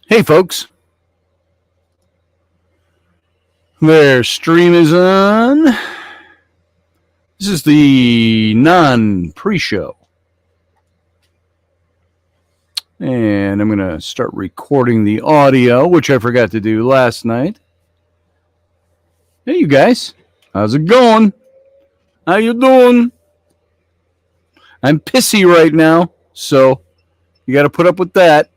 Hey folks, their stream is on. This is the non-pre-show. And I'm going to start recording the audio, which I forgot to do last night. Hey you guys, how's it going? How you doing? I'm pissy right now, so you got to put up with that.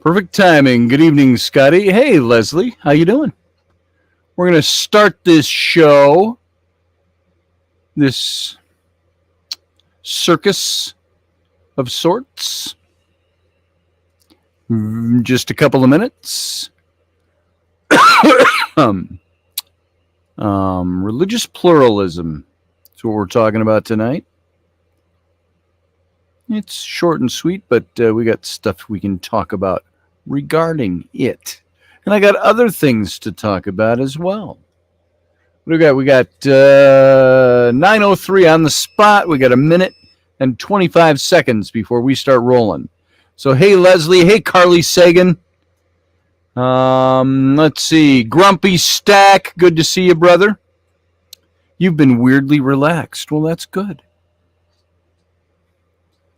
Perfect timing. Good evening, Scotty. Hey, Leslie. How you doing? We're going to start this show, this circus of sorts, in just a couple of minutes. Religious pluralism. That's what we're talking about tonight. It's short and sweet, but we got stuff we can talk about regarding it. And I got other things to talk about as well. What do we got? We got 9:03 on the spot. We got a minute and 25 seconds before we start rolling. So, hey, Leslie. Hey, Carly Sagan. Let's see. Grumpy Stack. Good to see you, brother. You've been weirdly relaxed. Well, that's good.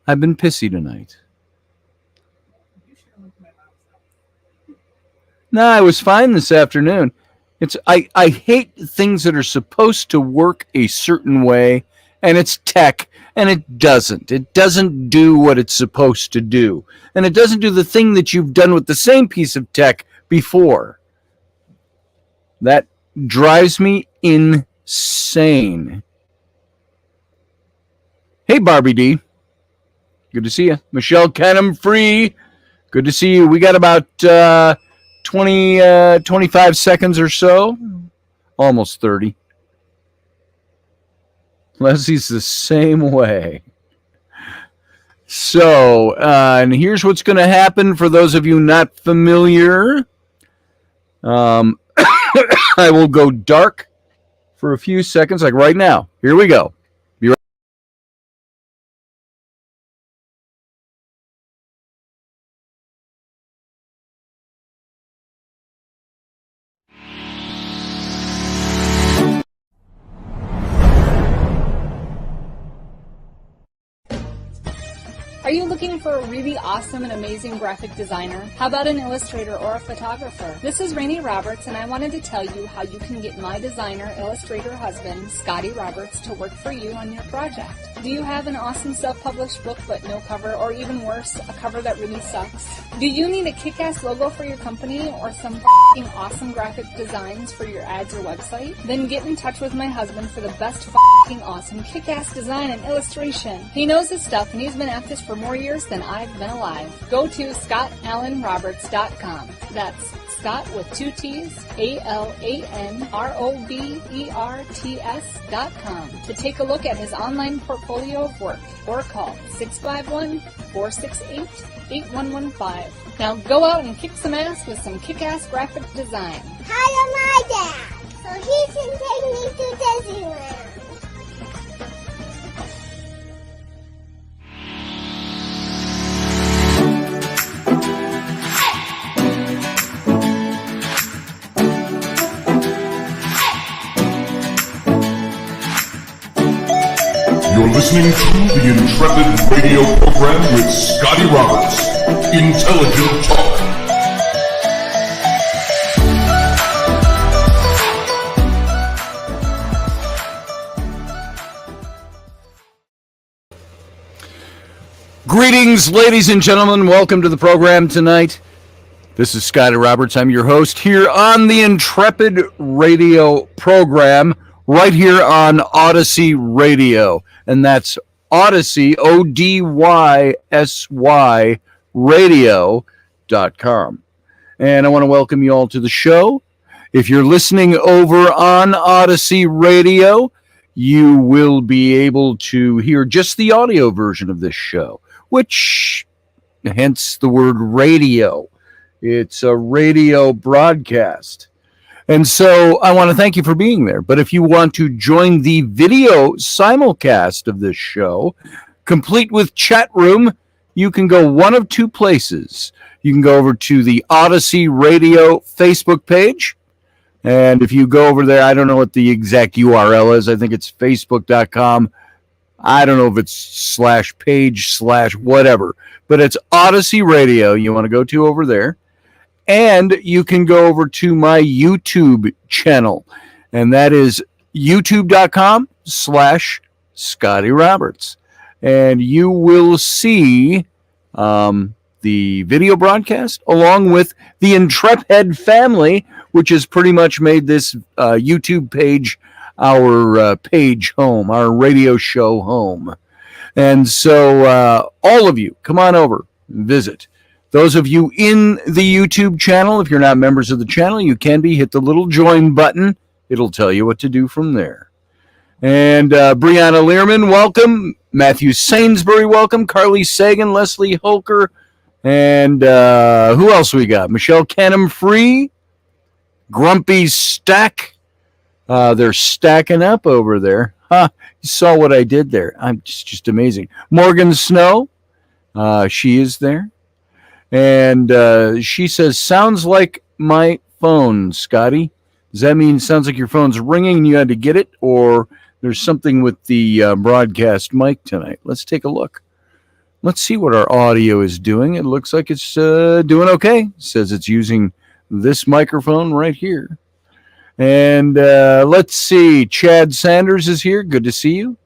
I've been pissy tonight. No, I was fine this afternoon. I hate things that are supposed to work a certain way, and it's tech, and it doesn't. It doesn't do what it's supposed to do. And it doesn't do the thing that you've done with the same piece of tech before. That drives me insane. Hey, Barbie D. Good to see you. Michelle Canham Free. Good to see you. We got about 25 seconds or so. Almost 30. Leslie's the same way. So, and here's what's going to happen for those of you not familiar. I will go dark for a few seconds, like right now. Here we go. Are you looking for a really awesome and amazing graphic designer? How about an illustrator or a photographer? This is Rainey Roberts, and I wanted to tell you how you can get my designer, illustrator husband, Scotty Roberts, to work for you on your project. Do you have an awesome self-published book but no cover, or even worse, a cover that really sucks? Do you need a kick-ass logo for your company or some f***ing awesome graphic designs for your ads or website? Then get in touch with my husband for the best f***ing awesome kick-ass design and illustration. He knows his stuff, and he's been at this for more years than I've been alive. Go to ScottAllenRoberts.com. That's Scott with 2 T's, ALANROBERTS.com to take a look at his online portfolio of work, or call 651-468-8115. Now go out and kick some ass with some kick-ass graphic design. Hire my dad, so he can take me to Disneyland. You're listening to the Intrepid radio program with Scotty Roberts. Intelligent Talk. Greetings, ladies and gentlemen. Welcome to the program tonight. This is Scotty Roberts. I'm your host here on the Intrepid radio program, right here on Odyssey Radio. And that's Odyssey, ODYSY, radio.com. And I want to welcome you all to the show. If you're listening over on Odyssey Radio, you will be able to hear just the audio version of this show, which, hence the word radio. It's a radio broadcast. And so I want to thank you for being there. But if you want to join the video simulcast of this show, complete with chat room, you can go one of two places. You can go over to the Odyssey Radio Facebook page. And if you go over there, I don't know what the exact URL is. I think it's facebook.com. I don't know if it's /page/ whatever, but it's Odyssey Radio you want to go to over there. And you can go over to my YouTube channel, and that is youtube.com/Scotty Roberts. And you will see the video broadcast along with the Intrepid family, which has pretty much made this YouTube page our page home, our radio show home. And so all of you, come on over, visit. Those of you in the YouTube channel, if you're not members of the channel, you can be. Hit the little join button. It'll tell you what to do from there. And Brianna Learman, welcome. Matthew Sainsbury, welcome. Carly Sagan, Leslie Holker, and who else we got? Michelle Canham-Free, Grumpy Stack. They're stacking up over there. You saw what I did there. I'm just amazing. Morgan Snow, she is there. And she says, sounds like my phone, Scotty. Does that mean sounds like your phone's ringing and you had to get it? Or there's something with the broadcast mic tonight? Let's take a look. Let's see what our audio is doing. It looks like it's doing okay. It says it's using this microphone right here. And let's see. Chad Sanders is here. Good to see you.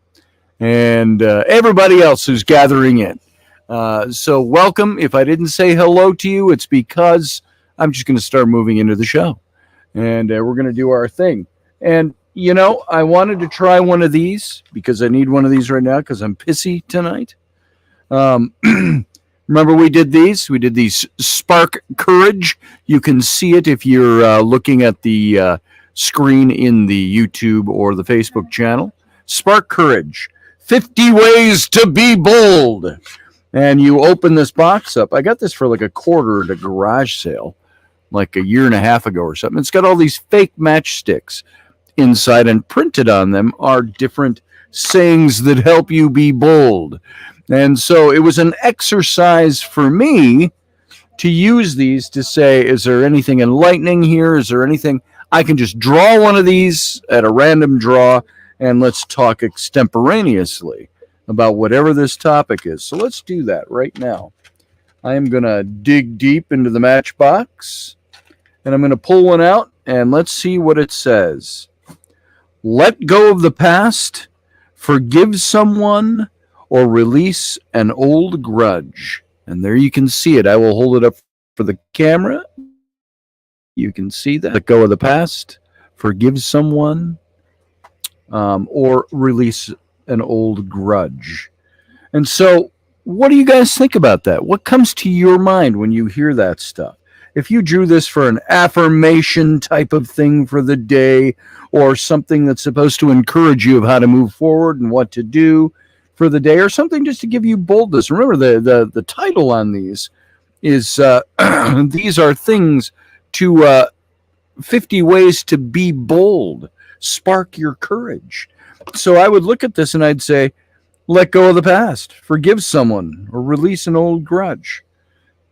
And everybody else who's gathering in. So welcome. If I didn't say hello to you, it's because I'm just going to start moving into the show. And we're going to do our thing. And, you know, I wanted to try one of these because I need one of these right now because I'm pissy tonight. Remember we did these? We did these Spark Courage. You can see it if you're looking at the screen in the YouTube or the Facebook channel. Spark Courage. 50 ways to be bold. And you open this box up. I got this for like a quarter at a garage sale like a year and a half ago or something. It's got all these fake matchsticks inside, and printed on them are different sayings that help you be bold. And so it was an exercise for me to use these to say, is there anything enlightening here? Is there anything? I can just draw one of these at a random draw, and let's talk extemporaneously about whatever this topic is. So let's do that right now. I am going to dig deep into the matchbox, and I'm going to pull one out, and let's see what it says. Let go of the past, forgive someone, or release an old grudge. And there you can see it. I will hold it up for the camera. You can see that. Let go of the past, forgive someone, or release an old grudge. And so, what do you guys think about that? What comes to your mind when you hear that stuff? If you drew this for an affirmation type of thing for the day, or something that's supposed to encourage you of how to move forward and what to do for the day, or something just to give you boldness. Remember, the title on these is these are things to 50 ways to be bold. Spark your courage. So I would look at this and I'd say, let go of the past, forgive someone, or release an old grudge.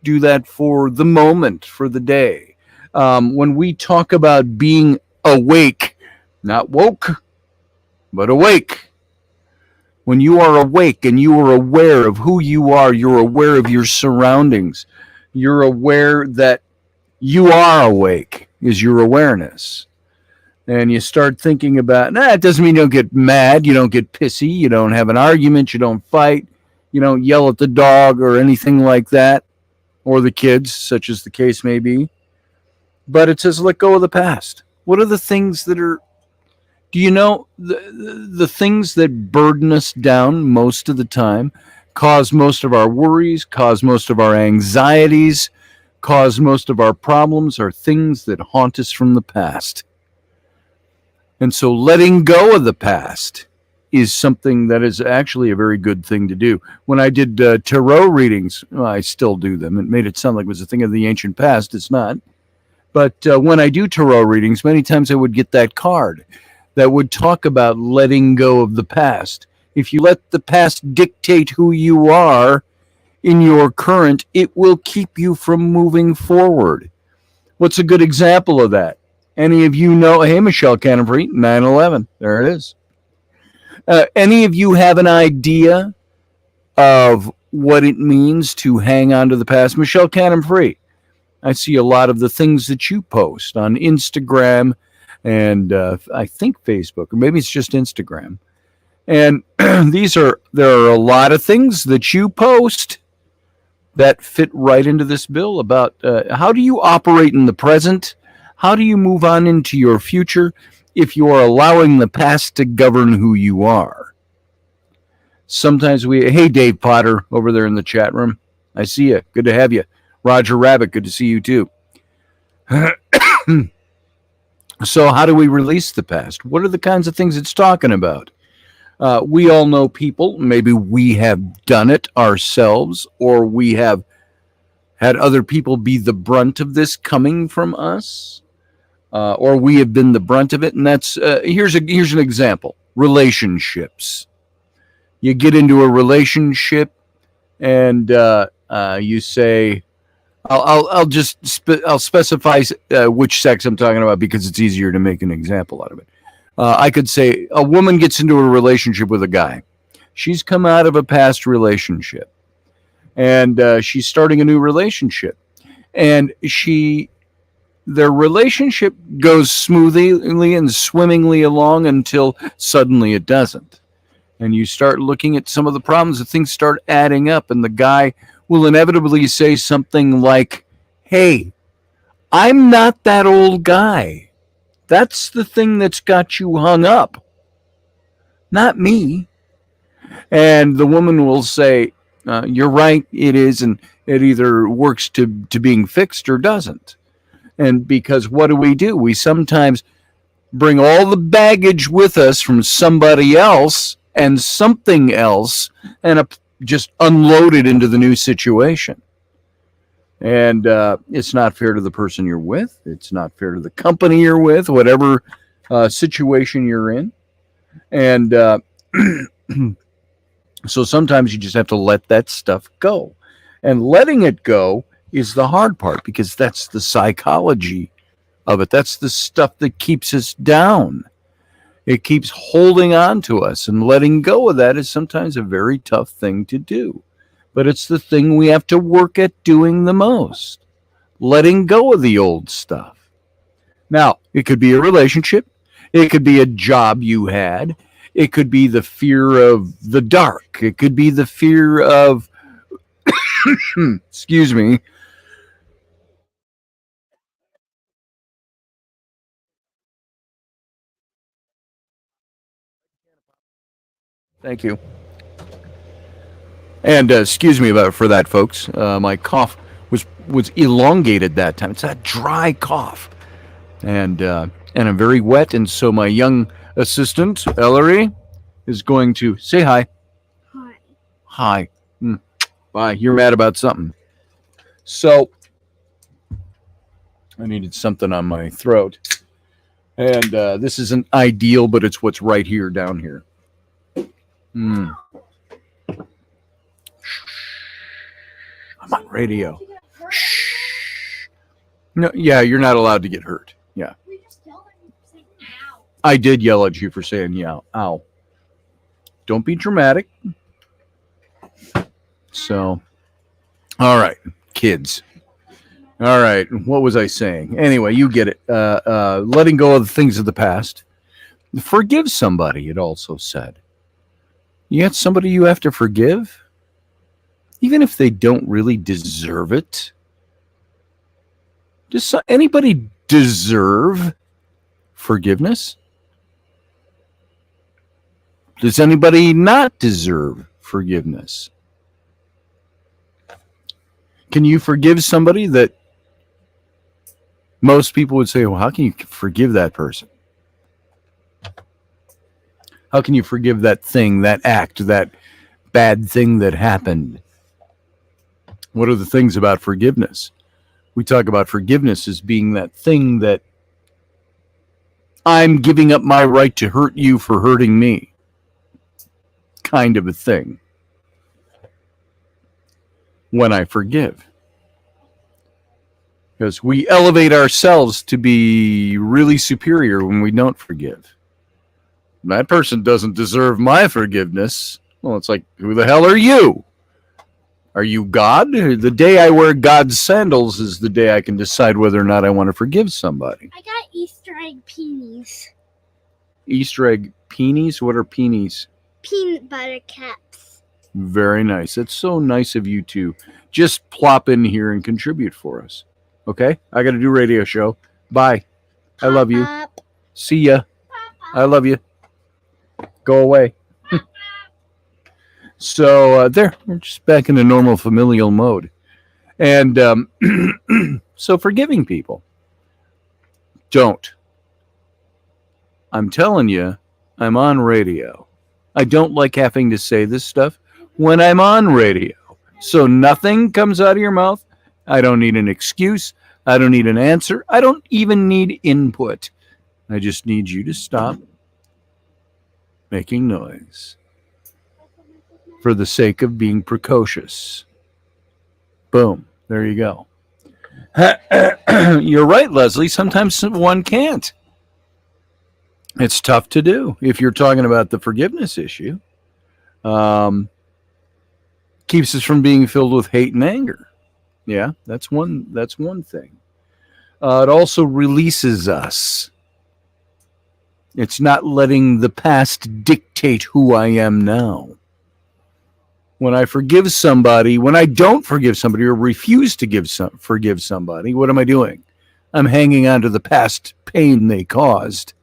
Do that for the moment, for the day. When we talk about being awake, not woke, but awake. When you are awake and you are aware of who you are, you're aware of your surroundings. You're aware that you are awake is your awareness. And you start thinking about, it doesn't mean you don't get mad, you don't get pissy, you don't have an argument, you don't fight, you don't yell at the dog or anything like that, or the kids, such as the case may be. But it says, let go of the past. What are the things that are, do you know, the things that burden us down most of the time, cause most of our worries, cause most of our anxieties, cause most of our problems, are things that haunt us from the past. And so letting go of the past is something that is actually a very good thing to do. When I did tarot readings, I still do them. It made it sound like it was a thing of the ancient past. It's not. But when I do tarot readings, many times I would get that card that would talk about letting go of the past. If you let the past dictate who you are, in your current, it will keep you from moving forward. What's a good example of that? Any of you know? Hey, Michelle Canterbury, 9/11. There it is. Any of you have an idea of what it means to hang on to the past? Michelle Canterbury, I see a lot of the things that you post on Instagram and I think Facebook, or maybe it's just Instagram. And there are a lot of things that you post that fit right into this bill about how do you operate in the present? How do you move on into your future if you are allowing the past to govern who you are? Sometimes hey, Dave Potter over there in the chat room. I see you. Good to have you. Roger Rabbit, good to see you too. So how do we release the past? What are the kinds of things it's talking about? We all know people, maybe we have done it ourselves, or we have had other people be the brunt of this coming from us, or we have been the brunt of it. And that's, here's an example. Relationships. You get into a relationship and you say, I'll specify which sex I'm talking about because it's easier to make an example out of it. I could say a woman gets into a relationship with a guy. She's come out of a past relationship, and she's starting a new relationship. And their relationship goes smoothly and swimmingly along until suddenly it doesn't. And you start looking at some of the problems, and things start adding up, and the guy will inevitably say something like, hey, I'm not that old guy. That's the thing that's got you hung up, not me. And the woman will say, you're right, it is, and it either works to being fixed or doesn't. And because what do? We sometimes bring all the baggage with us from somebody else and something else and just unload it into the new situation. And it's not fair to the person you're with. It's not fair to the company you're with, whatever situation you're in. And so sometimes you just have to let that stuff go. And letting it go is the hard part because that's the psychology of it. That's the stuff that keeps us down. It keeps holding on to us, and letting go of that is sometimes a very tough thing to do. But it's the thing we have to work at doing the most. Letting go of the old stuff. Now, it could be a relationship. It could be a job you had. It could be the fear of the dark. It could be the fear of, excuse me, thank you. And excuse me for that, folks. My cough was elongated that time. It's a dry cough, and I'm very wet. And so my young assistant Ellery is going to say hi. Hi. Hi. Bye. You're mad about something. So I needed something on my throat, and this isn't ideal, but it's what's right here down here. I'm on radio. Shh. No, yeah, you're not allowed to get hurt. Yeah. I did yell at you for saying yeah. Ow. Don't be dramatic. So, all right, kids. All right, what was I saying? Anyway, you get it. Letting go of the things of the past. Forgive somebody, it also said. You got somebody you have to forgive? Even if they don't really deserve it? Does anybody deserve forgiveness? Does anybody not deserve forgiveness? Can you forgive somebody that most people would say, well, how can you forgive that person? How can you forgive that thing, that act, that bad thing that happened? What are the things about forgiveness? We talk about forgiveness as being that thing that I'm giving up my right to hurt you for hurting me. Kind of a thing. when I forgive. Because we elevate ourselves to be really superior when we don't forgive. That person doesn't deserve my forgiveness. Well, it's like, who the hell are you? Are you God? The day I wear God's sandals is the day I can decide whether or not I want to forgive somebody. I got Easter egg peonies. Easter egg peonies? What are peonies? Peanut butter cups. Very nice. It's so nice of you to just plop in here and contribute for us. Okay? I got to do radio show. Bye. I love you. Pop. See ya. I love you. Go away. So there, we're just back in a normal familial mode. And so forgiving people. Don't. I'm telling you, I'm on radio. I don't like having to say this stuff when I'm on radio. So nothing comes out of your mouth. I don't need an excuse. I don't need an answer. I don't even need input. I just need you to stop making noise for the sake of being precocious. Boom. There you go. You're right, Leslie. Sometimes one can't. It's tough to do if you're talking about the forgiveness issue. Keeps us from being filled with hate and anger. Yeah, that's one thing. It also releases us. It's not letting the past dictate who I am now. When I forgive somebody, when I don't forgive somebody or refuse to forgive somebody, what am I doing? I'm hanging on to the past pain they caused.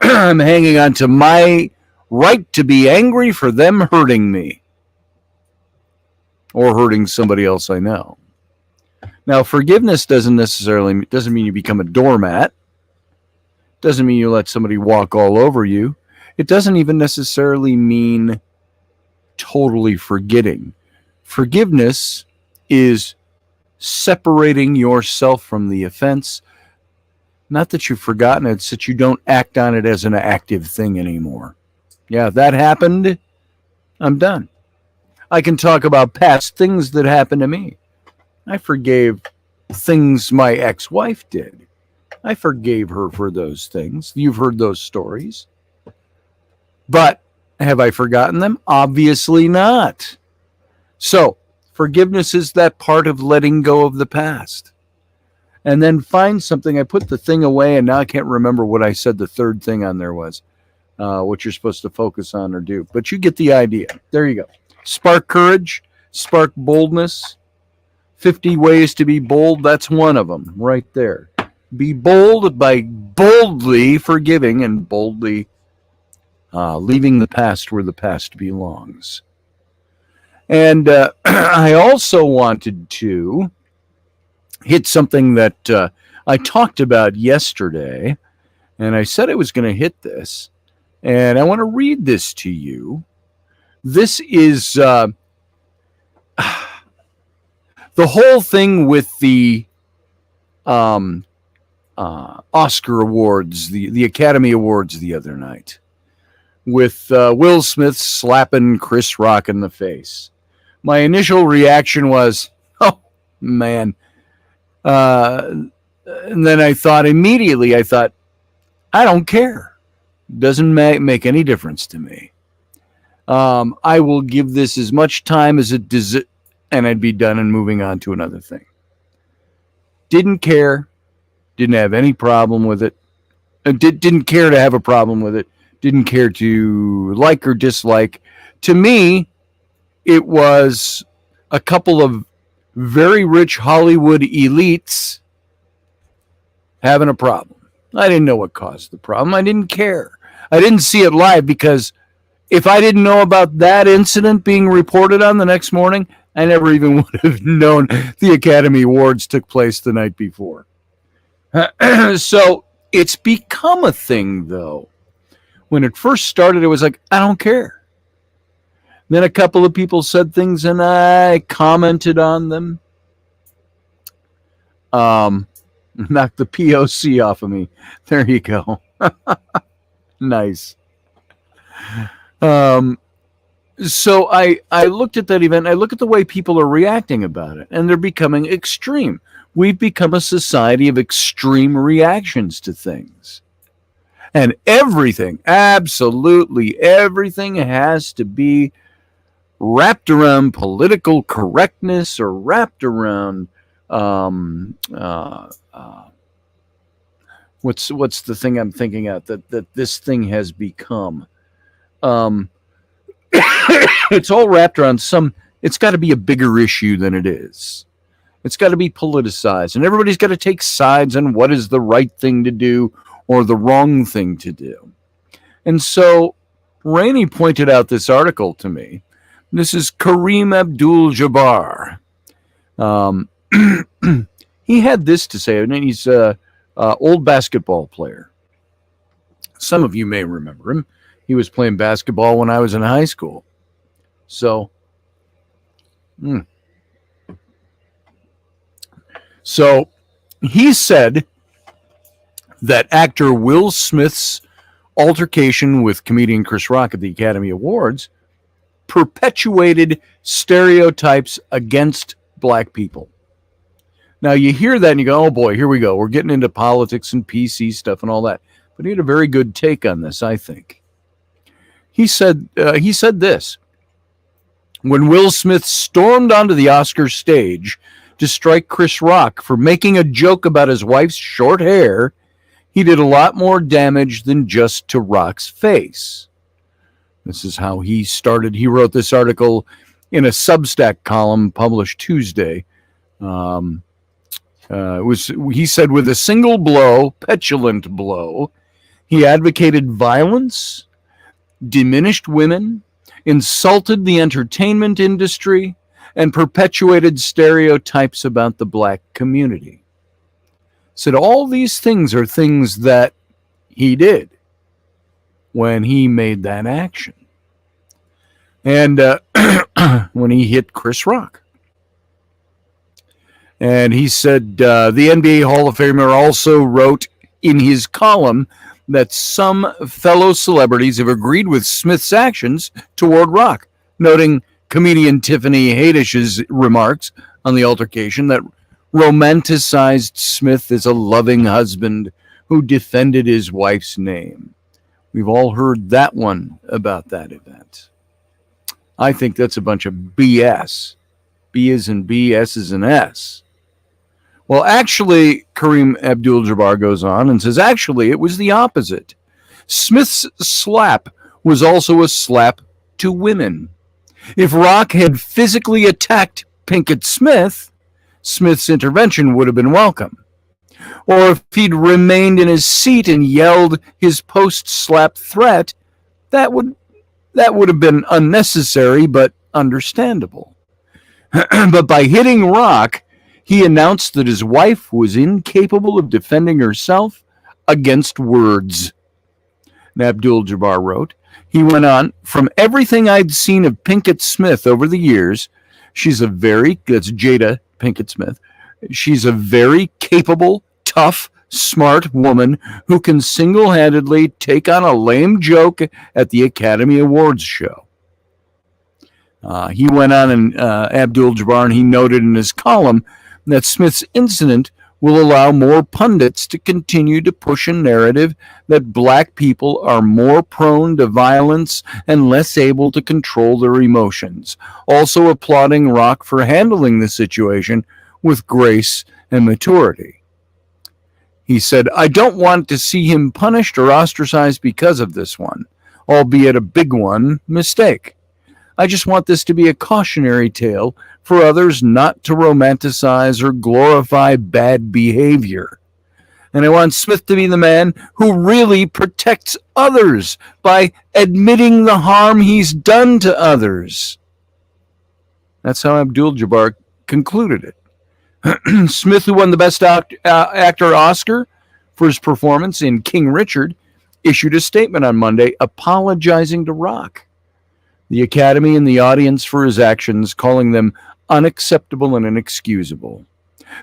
I'm hanging on to my right to be angry for them hurting me or hurting somebody else I know. Now, forgiveness doesn't mean you become a doormat. Doesn't mean you let somebody walk all over you. It doesn't even necessarily mean totally forgetting. Forgiveness is separating yourself from the offense. Not that you've forgotten it, it's that you don't act on it as an active thing anymore. Yeah, that happened. I'm done. I can talk about past things that happened to me. I forgave things my ex-wife did. I forgave her for those things. You've heard those stories. But have I forgotten them? Obviously not. So, forgiveness is that part of letting go of the past. And then find something. I put the thing away, and now I can't remember what I said the third thing on there was, what you're supposed to focus on or do. But you get the idea. There you go. Spark courage, spark boldness. 50 ways to be bold, that's one of them right there. Be bold by boldly forgiving and boldly leaving the past where the past belongs. And I also wanted to hit something that I talked about yesterday, and I said I was going to hit this, and I want to read this to you. This is the whole thing with the Oscar Awards, the Academy Awards the other night, with Will Smith slapping Chris Rock in the face. My initial reaction was, oh, man. And then I thought, I don't care. Doesn't make any difference to me. I will give this as much time as it does, and I'd be done and moving on to another thing. Didn't care. Didn't have any problem with it. Didn't care to have a problem with it. Didn't care to like or dislike. To me, it was a couple of very rich Hollywood elites having a problem. I didn't know what caused the problem. I didn't care. I didn't see it live because if I didn't know about that incident being reported on the next morning, I never even would have known the Academy Awards took place the night before. So it's become a thing, though. When it first started, it was like, I don't care. Then a couple of people said things, and I commented on them. Knocked the POC off of me. There you go. Nice. So I looked at that event. I look at the way people are reacting about it, and they're becoming extreme. We've become a society of extreme reactions to things. And everything, absolutely everything, has to be wrapped around political correctness or wrapped around what's the thing I'm thinking of that this thing has become. It's all wrapped around it's got to be a bigger issue than it is. It's got to be politicized, and everybody's got to take sides on what is the right thing to do or the wrong thing to do. And so Rainey pointed out this article to me. This is Kareem Abdul-Jabbar. He had this to say, and he's an old basketball player. Some of you may remember him. He was playing basketball when I was in high school. So he said that actor Will Smith's altercation with comedian Chris Rock at the Academy Awards perpetuated stereotypes against black people. Now you hear that and you go, oh boy, here we go. We're getting into politics and PC stuff and all that. But he had a very good take on this, I think. He said this. When Will Smith stormed onto the Oscar stage to strike Chris Rock for making a joke about his wife's short hair, he did a lot more damage than just to Rock's face. This is how he started. He wrote this article in a Substack column published Tuesday. He said, with a single blow, petulant blow, he advocated violence, diminished women, insulted the entertainment industry, and perpetuated stereotypes about the black community. Said all these things are things that he did when he made that action. And when he hit Chris Rock. And he said the NBA Hall of Famer also wrote in his column that some fellow celebrities have agreed with Smith's actions toward Rock, noting comedian Tiffany Haddish's remarks on the altercation that romanticized Smith as a loving husband who defended his wife's name. We've all heard that one about that event. I think that's a bunch of BS. B is in B, S is in S. Well, actually, Kareem Abdul-Jabbar goes on and says, actually, it was the opposite. Smith's slap was also a slap to women. If Rock had physically attacked Pinkett Smith, Smith's intervention would have been welcome. Or if he'd remained in his seat and yelled his post-slap threat, that would have been unnecessary but understandable. But by hitting Rock, he announced that his wife was incapable of defending herself against words. And Abdul-Jabbar wrote, he went on, from everything I'd seen of Pinkett Smith over the years, that's Jada Pinkett Smith, she's a very capable, tough, smart woman who can single-handedly take on a lame joke at the Academy Awards show. He went on, and Abdul-Jabbar, and he noted in his column that Smith's incident will allow more pundits to continue to push a narrative that black people are more prone to violence and less able to control their emotions, also applauding Rock for handling the situation with grace and maturity. He said, I don't want to see him punished or ostracized because of this one, albeit a big one, mistake. I just want this to be a cautionary tale for others not to romanticize or glorify bad behavior. And I want Smith to be the man who really protects others by admitting the harm he's done to others. That's how Abdul-Jabbar concluded it. Smith, who won the Best Actor Oscar for his performance in King Richard, issued a statement on Monday apologizing to Rock, the Academy, and the audience for his actions, calling them unacceptable and inexcusable.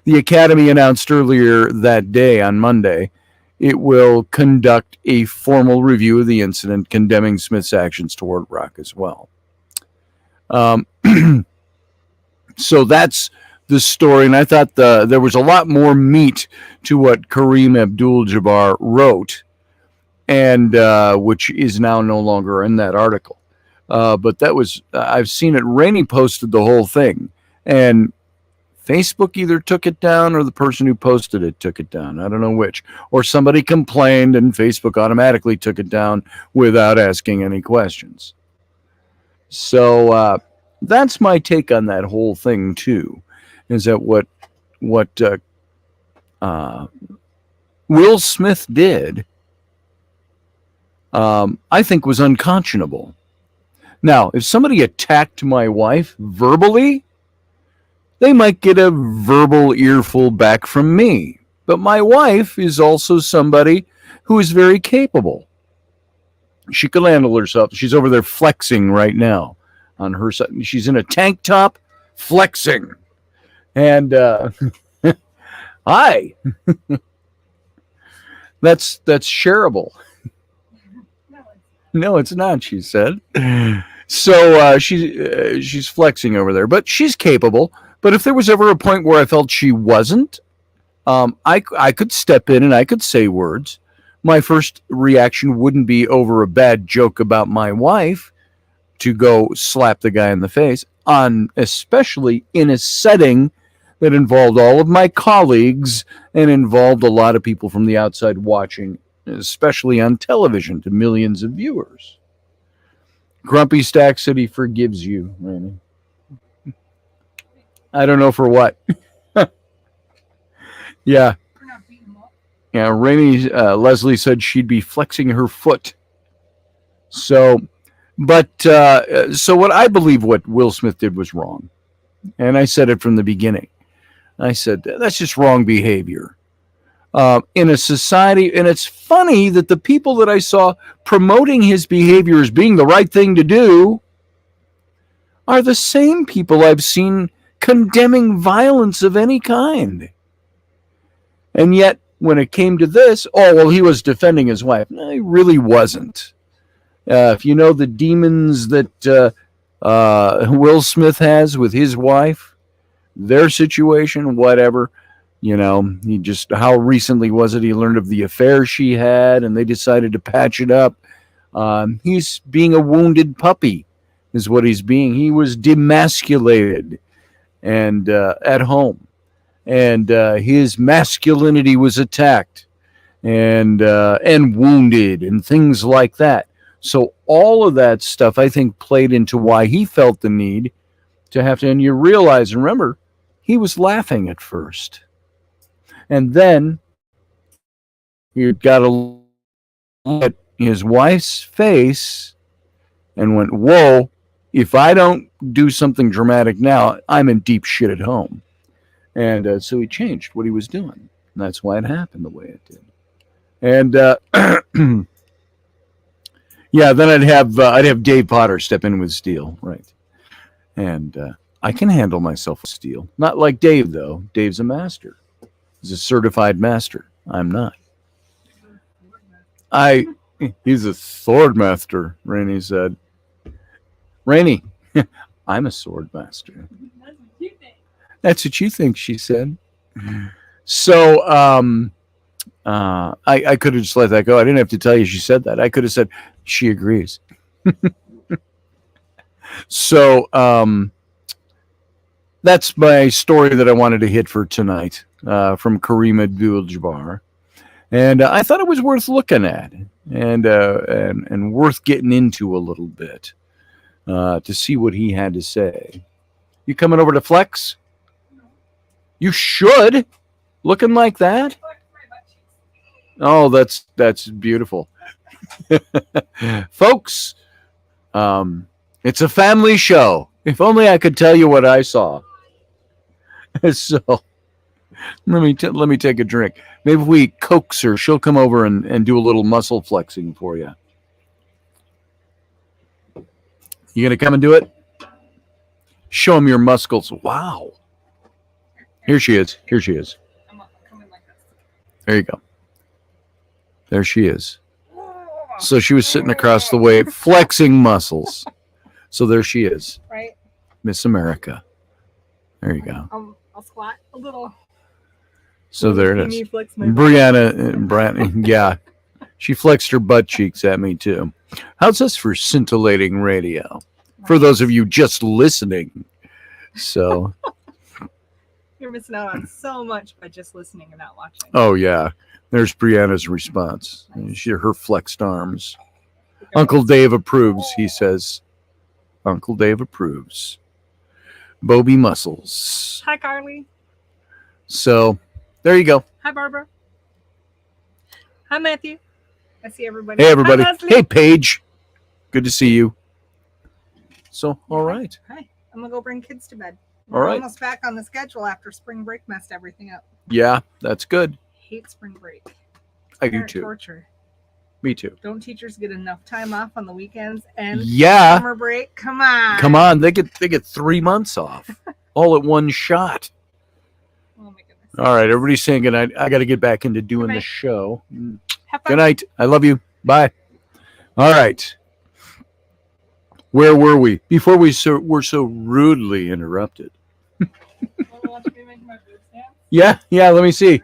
The Academy announced earlier that day, on Monday, it will conduct a formal review of the incident, condemning Smith's actions toward Rock as well. Um, so that's the story, and I thought there was a lot more meat to what Kareem Abdul-Jabbar wrote, and which is now no longer in that article. But that was, I've seen it. Rainey posted the whole thing, and Facebook either took it down or the person who posted it took it down. I don't know which. Or somebody complained and Facebook automatically took it down without asking any questions. So that's my take on that whole thing too. Is that what Will Smith did, I think was unconscionable. Now, if somebody attacked my wife verbally, they might get a verbal earful back from me. But my wife is also somebody who is very capable. She can handle herself. She's over there flexing right now on her side. She's in a tank top flexing. And hi. That's shareable. No, it's not, she said. So she's flexing over there, but she's capable. But if there was ever a point where I felt she wasn't, I could step in and I could say words. My first reaction wouldn't be over a bad joke about my wife to go slap the guy in the face, especially in a setting that involved all of my colleagues and involved a lot of people from the outside watching, especially on television to millions of viewers. Grumpy Stack said he forgives you, Randy. I don't know for what. Yeah. Yeah, Rainey, Leslie said she'd be flexing her foot. So what I believe what Will Smith did was wrong. And I said it from the beginning. I said, that's just wrong behavior. In a society, and it's funny that the people that I saw promoting his behavior as being the right thing to do are the same people I've seen condemning violence of any kind. And yet, when it came to this, he was defending his wife. No, he really wasn't. If you know the demons that Will Smith has with his wife, their situation, whatever, how recently was it he learned of the affair she had and they decided to patch it up. He's being a wounded puppy is what he's being. He was demasculated and at home, and his masculinity was attacked and wounded and things like that. So all of that stuff, I think, played into why he felt the need to have to. And you realize, and remember, he was laughing at first, and then he got to look at his wife's face and went, "Whoa! If I don't do something dramatic now, I'm in deep shit at home." And so he changed what he was doing. And that's why it happened the way it did. And yeah, then I'd have Dave Potter step in with steel, right? And I can handle myself with steel. Not like Dave, though. Dave's a master. He's a certified master. I'm not. He's a sword master, Rainey said. Rainey, I'm a sword master. That's what you think. That's what you think, she said. So I could have just let that go. I didn't have to tell you she said that. I could have said she agrees. So that's my story that I wanted to hit for tonight from Kareem Abdul-Jabbar. And I thought it was worth looking at and worth getting into a little bit to see what he had to say. You coming over to Flex? You should. Looking like that? Oh, that's beautiful. Folks, it's a family show. If only I could tell you what I saw. So let me take a drink. Maybe if we coax her, she'll come over and do a little muscle flexing for you. You gonna come and do it? Show them your muscles. Wow. Here she is. Here she is. There you go. There she is. So she was sitting across the way, flexing muscles. So there she is. Right? Miss America. There you go. I'll squat a little. So there it See me is. flex my Brianna, yeah. She flexed her butt cheeks at me too. How's this for scintillating radio? For those of you just listening. So You're missing out on so much by just listening and not watching. oh yeah. There's Brianna's response. Her flexed arms. Uncle Dave approves, he says. Uncle Dave approves. Bobby muscles. Hi, Carly. So there you go. Hi, Barbara. Hi, Matthew. I see everybody. Hey everybody. Hi, Leslie. Hey Paige. Good to see you. So all right. Hi. I'm gonna go bring kids to bed. All We're right. almost back on the schedule after spring break messed everything up. Yeah, that's good. Hate spring break. I do Parent too. torture. Me too. Don't teachers get enough time off on the weekends and Yeah. summer break? Come on. Come on. They get 3 months off. All at one shot. Oh my goodness. All right, everybody's saying good night. I got to get back into doing Good the night. show. Have fun. Good night. I love you. Bye. All right. Where were we before we were so rudely interrupted? Watch me make my boobs dance. Yeah. Let me see.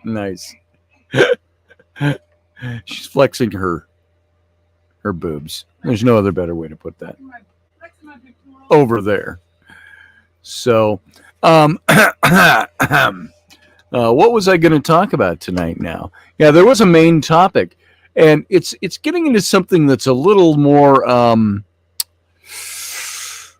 Nice. She's flexing her boobs. There's no other better way to put that. Over there. So, what was I going to talk about tonight now? Yeah, there was a main topic, and it's getting into something that's a little more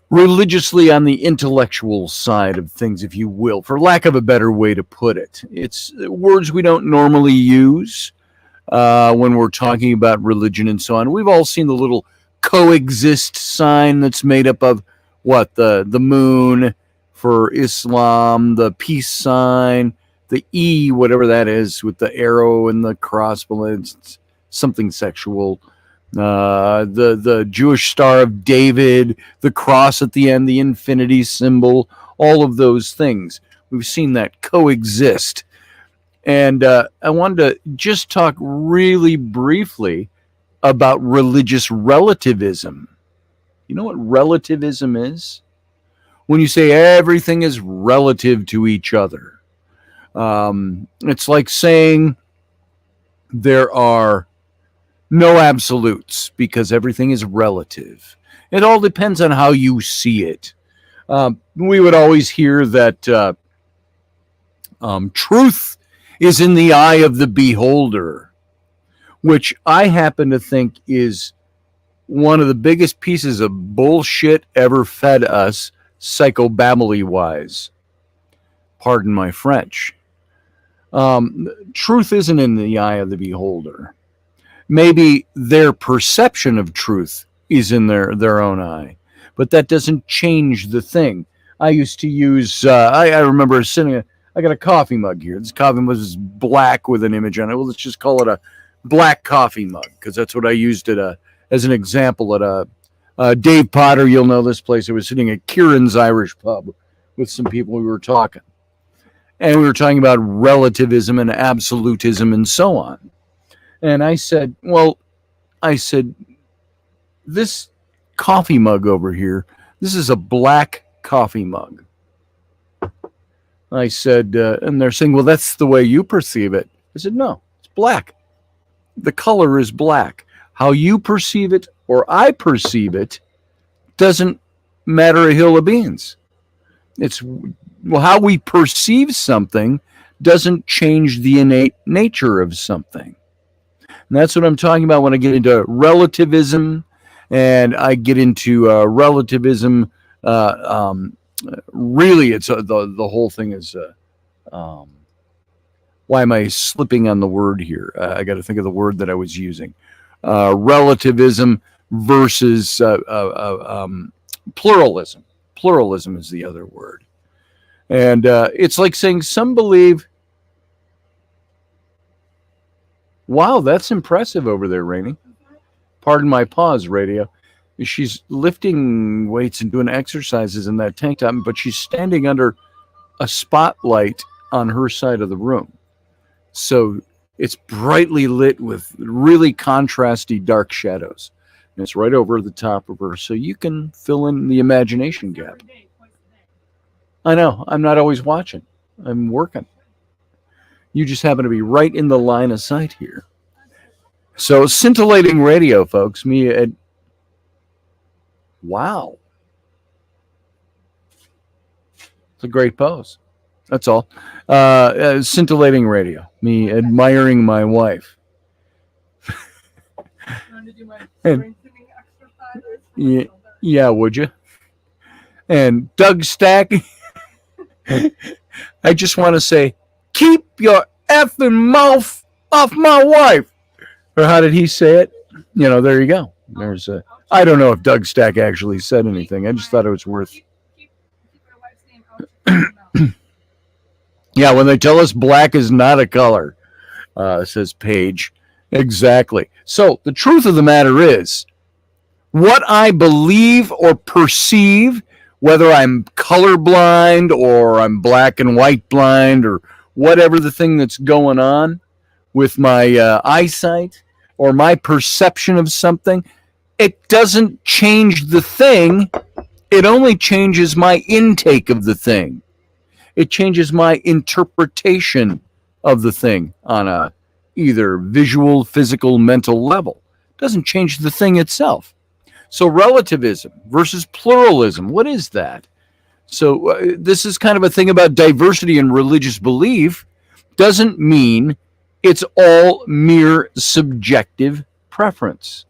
religiously on the intellectual side of things, if you will, for lack of a better way to put it. It's words we don't normally use when we're talking about religion and so on. We've all seen the little coexist sign that's made up of what? The moon for Islam, the peace sign, the E, whatever that is, with the arrow and the cross below, it's something sexual. The Jewish Star of David, the cross at the end, the infinity symbol, all of those things. We've seen that coexist. And I wanted to just talk really briefly about religious relativism. You know what relativism is? When you say everything is relative to each other. It's like saying there are no absolutes because everything is relative. It all depends on how you see it. We would always hear that truth is in the eye of the beholder, which I happen to think is one of the biggest pieces of bullshit ever fed us, psychobabbly-wise. Pardon my French. Truth isn't in the eye of the beholder. Maybe their perception of truth is in their own eye, but that doesn't change the thing. I used to use, I remember I got a coffee mug here. This coffee mug is black with an image on it. Well, let's just call it a black coffee mug, because that's what I used as an example at Dave Potter. You'll know this place. I was sitting at Kieran's Irish Pub with some people. We were talking. And we were talking about relativism and absolutism and so on. And I said, this coffee mug over here, this is a black coffee mug. I said, and they're saying, well, that's the way you perceive it. I said, no, it's black. The color is black. How you perceive it or I perceive it doesn't matter a hill of beans. It's how we perceive something doesn't change the innate nature of something. And that's what I'm talking about when I get into relativism, and I get into relativism. Really, it's the whole thing is. Why am I slipping on the word here? I got to think of the word that I was using. Relativism versus pluralism. Pluralism is the other word. And it's like saying some believe, wow, that's impressive over there, Rainey. Pardon my pause, radio. She's lifting weights and doing exercises in that tank top, but she's standing under a spotlight on her side of the room. So it's brightly lit with really contrasty dark shadows. It's right over the top of her, so you can fill in the imagination gap. I know. I'm not always watching. I'm working. You just happen to be right in the line of sight here. So, scintillating radio, folks. Wow. It's a great pose. That's all. Scintillating radio. Me admiring my wife. And, yeah, would you? And Doug Stack, I just want to say, keep your effing mouth off my wife. Or how did he say it? There you go. There's I don't know if Doug Stack actually said anything. I just thought it was worth. Yeah, when they tell us black is not a color, says Paige. Exactly. So the truth of the matter is, what I believe or perceive, whether I'm colorblind or I'm black and white blind or whatever the thing that's going on with my eyesight or my perception of something, it doesn't change the thing. It only changes my intake of the thing. It changes my interpretation of the thing on a either visual, physical, mental level. It doesn't change the thing itself. So relativism versus pluralism, what is that? So this is kind of a thing about diversity in religious belief. Doesn't mean it's all mere subjective preference.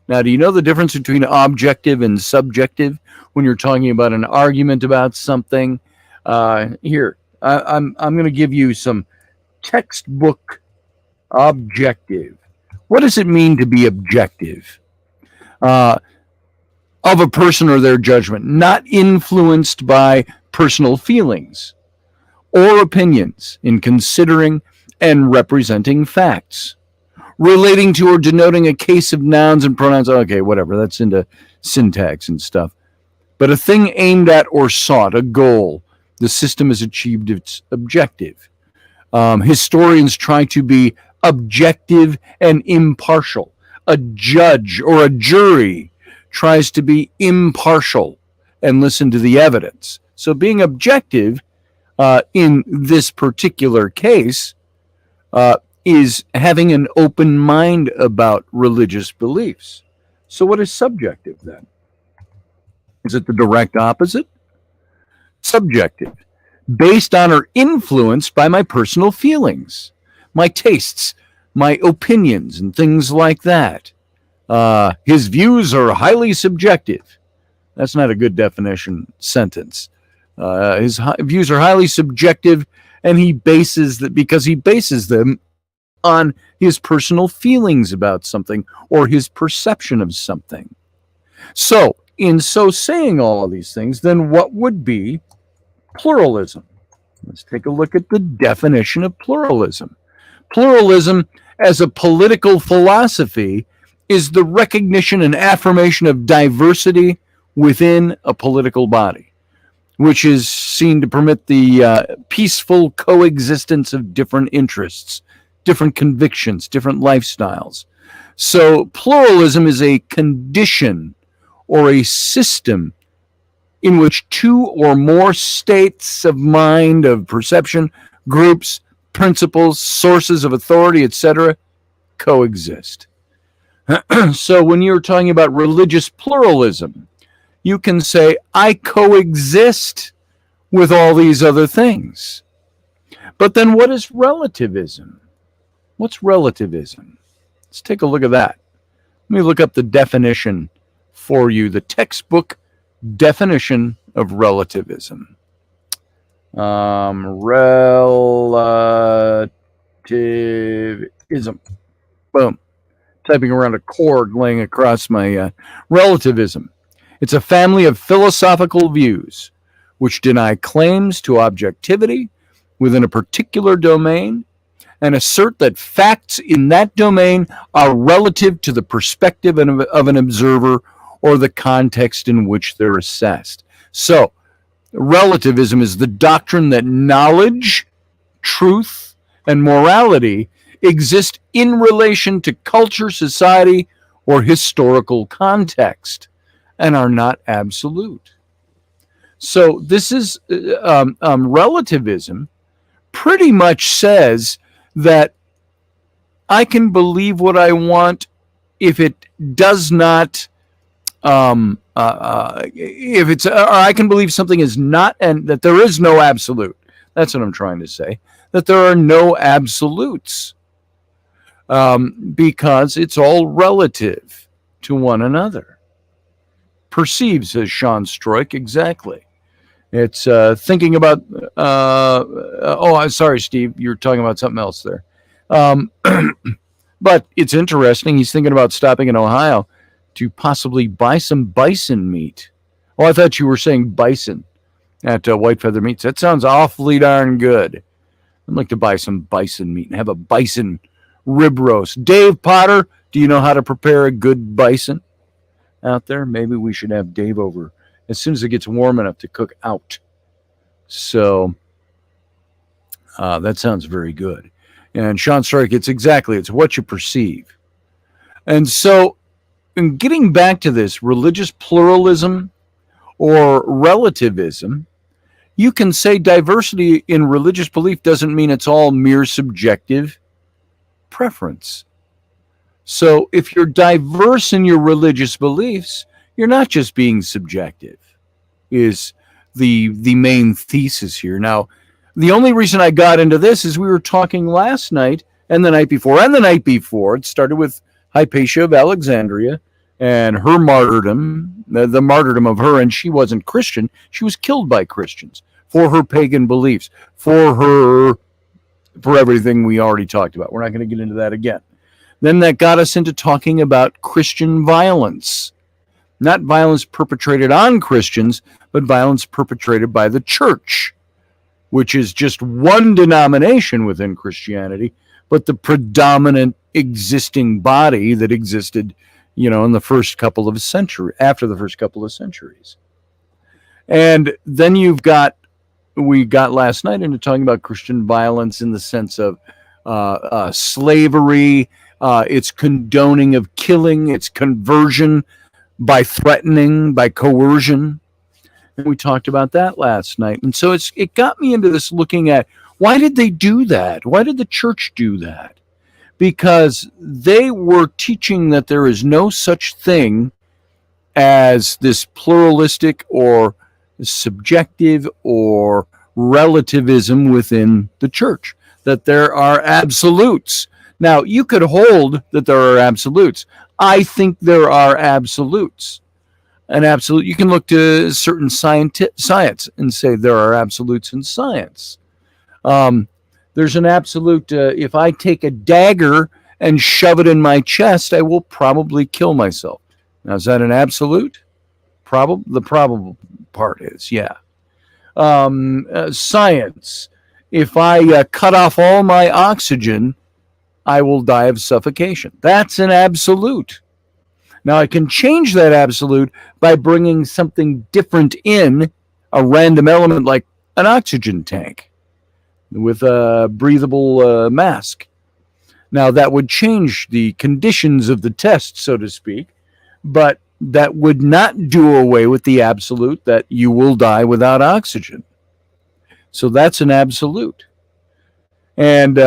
Now, do you know the difference between objective and subjective when you're talking about an argument about something? Here, I'm going to give you some textbook objective. What does it mean to be objective? Of a person or their judgment, not influenced by personal feelings or opinions in considering and representing facts, relating to or denoting a case of nouns and pronouns. Okay, whatever, that's into syntax and stuff. But a thing aimed at or sought, a goal, the system has achieved its objective. Historians try to be objective and impartial. A judge or a jury tries to be impartial and listen to the evidence. So being objective in this particular case is having an open mind about religious beliefs. So what is subjective then? Is it the direct opposite? Subjective, based on or influenced by my personal feelings, my tastes, my opinions, and things like that. His views are highly subjective. That's not a good definition sentence. His views are highly subjective, and he bases them on his personal feelings about something or his perception of something. So, in so saying all of these things, then what would be pluralism? Let's take a look at the definition of pluralism. Pluralism as a political philosophy is the recognition and affirmation of diversity within a political body, which is seen to permit the peaceful coexistence of different interests, different convictions, different lifestyles. So pluralism is a condition or a system in which two or more states of mind, of perception, groups, principles, sources of authority, etc., coexist. So when you're talking about religious pluralism, you can say, I coexist with all these other things. But then what is relativism? What's relativism? Let's take a look at that. Let me look up the definition for you, the textbook definition of relativism. Relativism. Boom. Typing around a cord laying across my relativism. It's a family of philosophical views which deny claims to objectivity within a particular domain and assert that facts in that domain are relative to the perspective of an observer or the context in which they're assessed. So, relativism is the doctrine that knowledge, truth, and morality exist in relation to culture, society, or historical context and are not absolute. So this is relativism pretty much says that I can believe what I want if it does not, if it's, or I can believe something is not, and that there is no absolute. That's what I'm trying to say, that there are no absolutes, because it's all relative to one another. Perceive, says Sean Stroik, exactly. It's thinking about, I'm sorry, Steve, you're talking about something else there. But it's interesting. He's thinking about stopping in Ohio to possibly buy some bison meat. Oh, I thought you were saying bison at White Feather Meats. That sounds awfully darn good. I'd like to buy some bison meat and have a bison rib roast. Dave Potter, do you know how to prepare a good bison out there? Maybe we should have Dave over as soon as it gets warm enough to cook out. So that sounds very good. And Sean Strike, it's what you perceive. And so, in getting back to this, religious pluralism or relativism, you can say diversity in religious belief doesn't mean it's all mere subjective preference. So if you're diverse in your religious beliefs, you're not just being subjective, is the main thesis here. Now, the only reason I got into this is we were talking last night and the night before. And the night before, it started with Hypatia of Alexandria and her martyrdom, the martyrdom of her, and she wasn't Christian. She was killed by Christians for her pagan beliefs, for everything we already talked about. We're not going to get into that again. Then that got us into talking about Christian violence. Not violence perpetrated on Christians, but violence perpetrated by the church, which is just one denomination within Christianity, but the predominant existing body that existed, in the first couple of centuries, after the first couple of centuries. And then we got last night into talking about Christian violence in the sense of slavery, its condoning of killing, its conversion by threatening, by coercion. And we talked about that last night. And so it got me into this looking at, why did they do that? Why did the church do that? Because they were teaching that there is no such thing as this pluralistic or subjective or relativism within the church, that there are absolutes. Now, you could hold that there are absolutes. I think there are absolutes. An absolute, you can look to certain science and say there are absolutes in science. There's an absolute, if I take a dagger and shove it in my chest, I will probably kill myself. Now, is that an absolute? The probable part is, yeah. Science, if I cut off all my oxygen, I will die of suffocation. That's an absolute. Now, I can change that absolute by bringing something different in, a random element like an oxygen tank with a breathable mask. Now, that would change the conditions of the test, so to speak, but that would not do away with the absolute that you will die without oxygen. So that's an absolute. And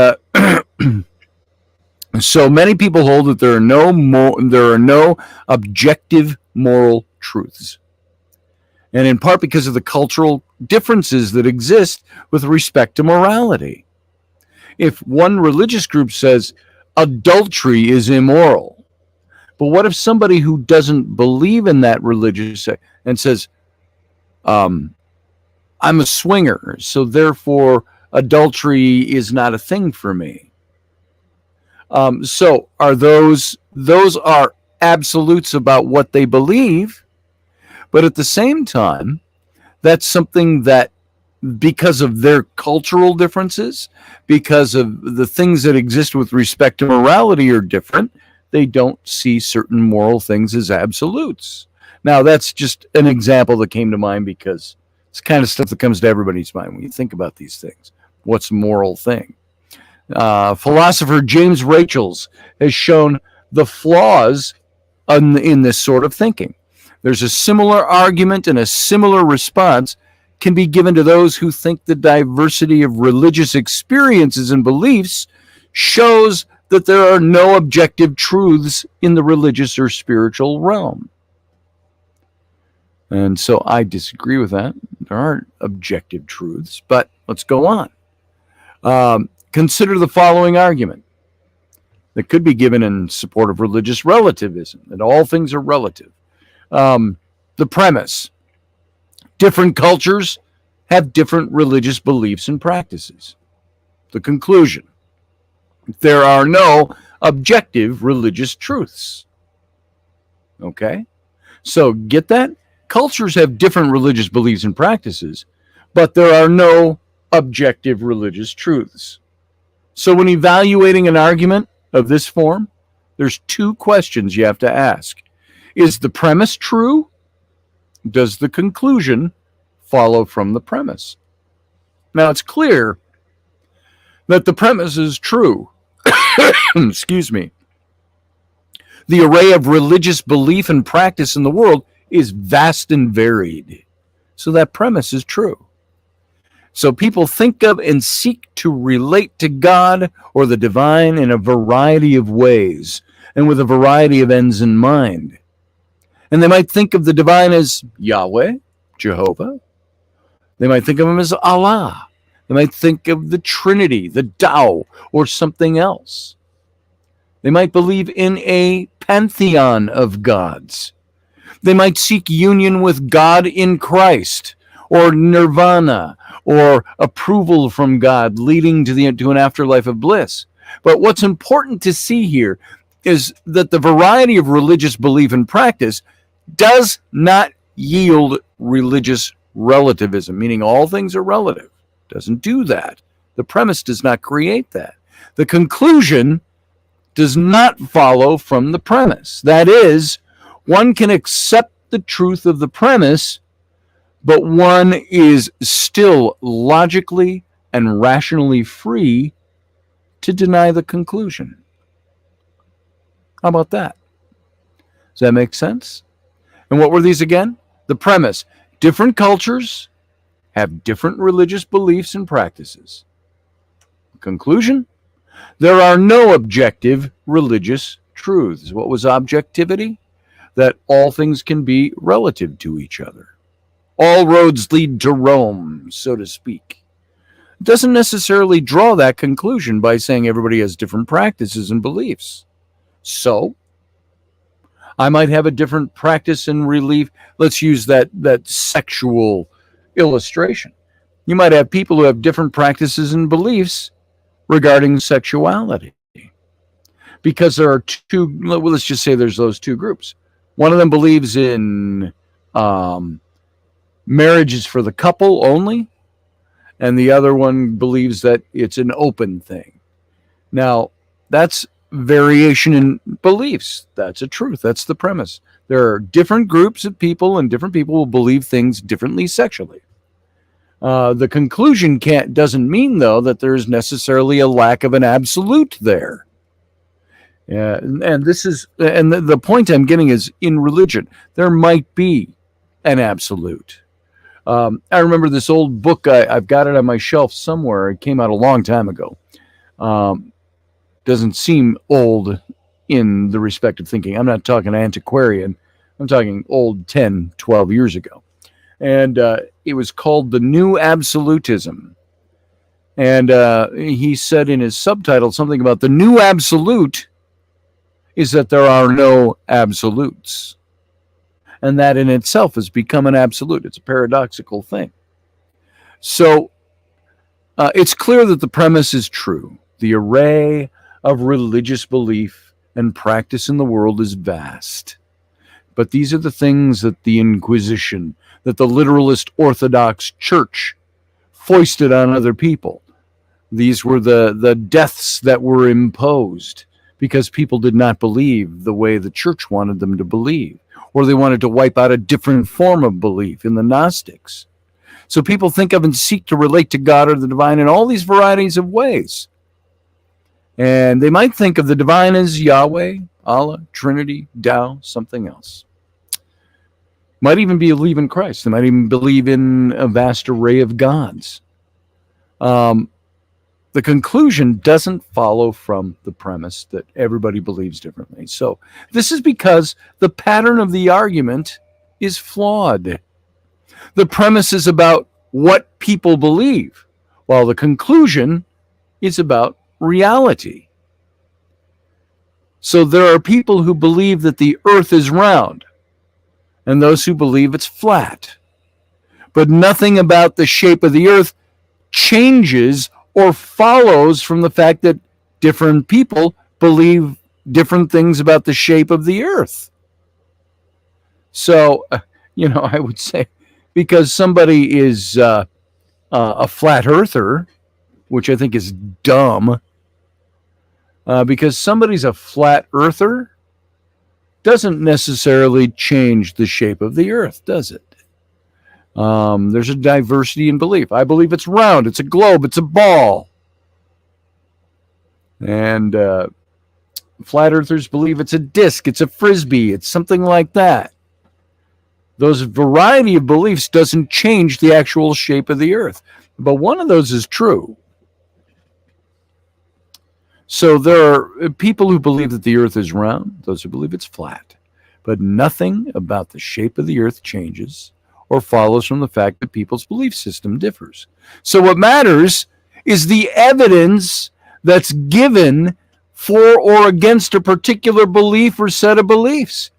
so many people hold that there are no objective moral truths. And in part because of the cultural differences that exist with respect to morality. If one religious group says adultery is immoral, but what if somebody who doesn't believe in that religious and says, I'm a swinger, so therefore adultery is not a thing for me? So are those are absolutes about what they believe, but at the same time, that's something that, because of their cultural differences, because of the things that exist with respect to morality are different, they don't see certain moral things as absolutes. Now, that's just an example that came to mind because it's kind of stuff that comes to everybody's mind when you think about these things. What's a moral thing? Philosopher James Rachels has shown the flaws in this sort of thinking. There's a similar argument and a similar response can be given to those who think the diversity of religious experiences and beliefs shows that there are no objective truths in the religious or spiritual realm. And so I disagree with that. There aren't objective truths, but let's go on. Consider the following argument that could be given in support of religious relativism, that all things are relative. The premise: different cultures have different religious beliefs and practices. The conclusion: there are no objective religious truths. Okay? So get that? Cultures have different religious beliefs and practices, but there are no objective religious truths. So when evaluating an argument of this form, there's two questions you have to ask. Is the premise true? Does the conclusion follow from the premise? Now, it's clear that the premise is true. Excuse me. The array of religious belief and practice in the world is vast and varied. So that premise is true. So people think of and seek to relate to God or the divine in a variety of ways and with a variety of ends in mind. And they might think of the divine as Yahweh, Jehovah. They might think of him as Allah. They might think of the Trinity, the Tao, or something else. They might believe in a pantheon of gods. They might seek union with God in Christ, or nirvana, or approval from God leading to an afterlife of bliss. But what's important to see here is that the variety of religious belief and practice does not yield religious relativism, meaning all things are relative. Doesn't do that. The premise does not create that. The conclusion does not follow from the premise. That is, one can accept the truth of the premise, but one is still logically and rationally free to deny the conclusion. How about that? Does that make sense? And what were these again? The premise: different cultures have different religious beliefs and practices. Conclusion: there are no objective religious truths. What was objectivity? That all things can be relative to each other. All roads lead to Rome, so to speak. It doesn't necessarily draw that conclusion by saying everybody has different practices and beliefs. So, I might have a different practice and relief. Let's use that sexual illustration. You might have people who have different practices and beliefs regarding sexuality. Because there are two, let's just say there's those two groups. One of them believes in marriage is for the couple only, and the other one believes that it's an open thing. Now, that's variation in beliefs. That's a truth. That's the premise. There are different groups of people, and different people will believe things differently sexually. The conclusion doesn't mean, though, that there's necessarily a lack of an absolute there. And this is, and the point I'm getting is, in religion, there might be an absolute. I remember this old book. I've got it on my shelf somewhere. It came out a long time ago. Doesn't seem old in the respect of thinking. I'm not talking antiquarian. I'm talking old 10, 12 years ago. And it was called The New Absolutism. And he said in his subtitle something about the new absolute is that there are no absolutes. And that in itself has become an absolute. It's a paradoxical thing. So it's clear that the premise is true. The array of religious belief and practice in the world is vast. But these are the things that the Inquisition, that the literalist Orthodox Church foisted on other people. These were the deaths that were imposed because people did not believe the way the church wanted them to believe, or they wanted to wipe out a different form of belief in the Gnostics. So people think of and seek to relate to God or the divine in all these varieties of ways. And they might think of the divine as Yahweh, Allah, Trinity, Tao, something else. Might even believe in Christ. They might even believe in a vast array of gods. The conclusion doesn't follow from the premise that everybody believes differently. So this is because the pattern of the argument is flawed. The premise is about what people believe, while the conclusion is about reality. So there are people who believe that the earth is round, and those who believe it's flat. But nothing about the shape of the earth changes or follows from the fact that different people believe different things about the shape of the earth. So, I would say, because somebody is a flat earther, which I think is dumb, because somebody's a flat earther doesn't necessarily change the shape of the earth, does it? There's a diversity in belief. I believe it's round, it's a globe, it's a ball. And flat earthers believe it's a disc, it's a frisbee, it's something like that. Those variety of beliefs doesn't change the actual shape of the earth. But one of those is true. So there are people who believe that the earth is round, those who believe it's flat. But nothing about the shape of the earth changes or follows from the fact that people's belief system differs. So what matters is the evidence that's given for or against a particular belief or set of beliefs.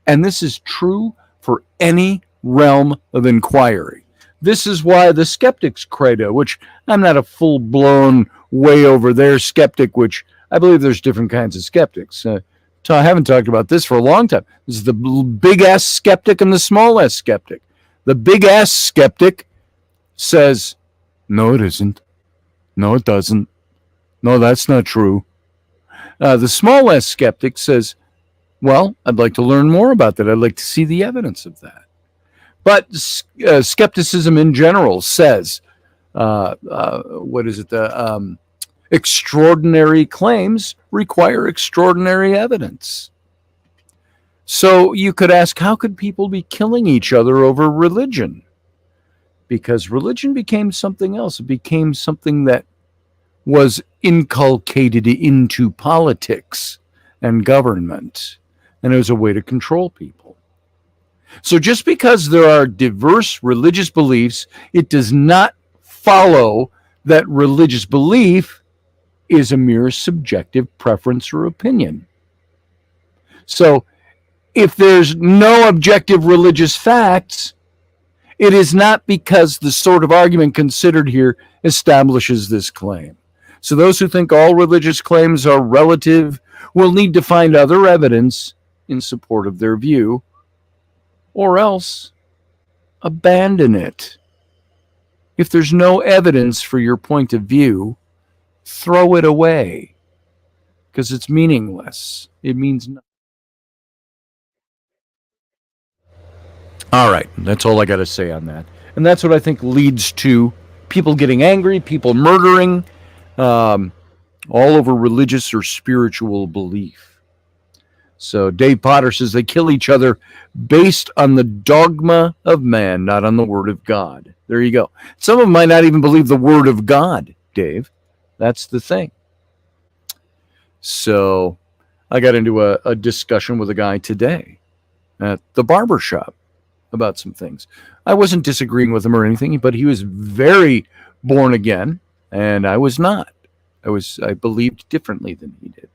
And this is true for any realm of inquiry. This is why the skeptic's credo, which I'm not a full-blown way over there skeptic, which I believe there's different kinds of skeptics. I haven't talked about this for a long time. This is the big S skeptic and the small S skeptic. The big S skeptic says, no, it isn't. No, it doesn't. No, that's not true. The small S skeptic says, well, I'd like to learn more about that. I'd like to see the evidence of that. But skepticism in general says, extraordinary claims require extraordinary evidence. So you could ask, how could people be killing each other over religion? Because religion became something else. It became something that was inculcated into politics and government. And it was a way to control people. So just because there are diverse religious beliefs, it does not follow that religious belief is a mere subjective preference or opinion. So if there's no objective religious facts, it is not because the sort of argument considered here establishes this claim. So those who think all religious claims are relative will need to find other evidence in support of their view, or else abandon it. If there's no evidence for your point of view, throw it away, because it's meaningless. It means nothing. All right, that's all I got to say on that. And that's what I think leads to people getting angry, people murdering, all over religious or spiritual belief. So Dave Potter says they kill each other based on the dogma of man, not on the word of God. There you go. Some of them might not even believe the word of God, Dave. That's the thing. So I got into a discussion with a guy today at the barber shop about some things. I wasn't disagreeing with him or anything, but he was very born again, and I was not. I believed differently than he did.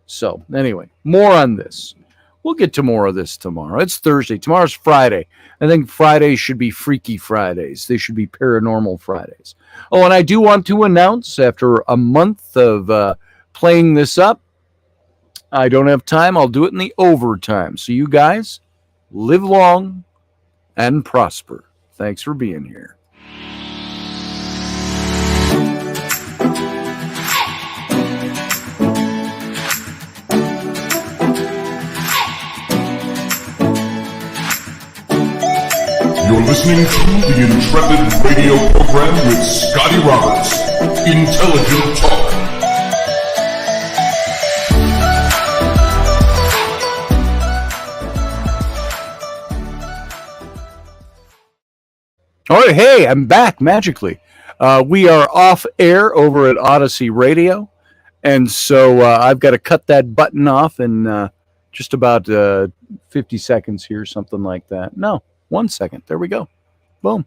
So anyway, more on this. We'll get to more of this tomorrow. It's Thursday. Tomorrow's Friday. I think Fridays should be Freaky Fridays. They should be Paranormal Fridays. Oh, and I do want to announce, after a month of playing this up, I don't have time. I'll do it in the overtime. So you guys, live long and prosper. Thanks for being here. You're listening to the Intrepid radio program with Scotty Roberts. Intelligent Talk. All right, hey, I'm back magically. We are off air over at Odyssey Radio, and so I've got to cut that button off in just about 50 seconds here, something like that. No, 1 second. There we go. Boom.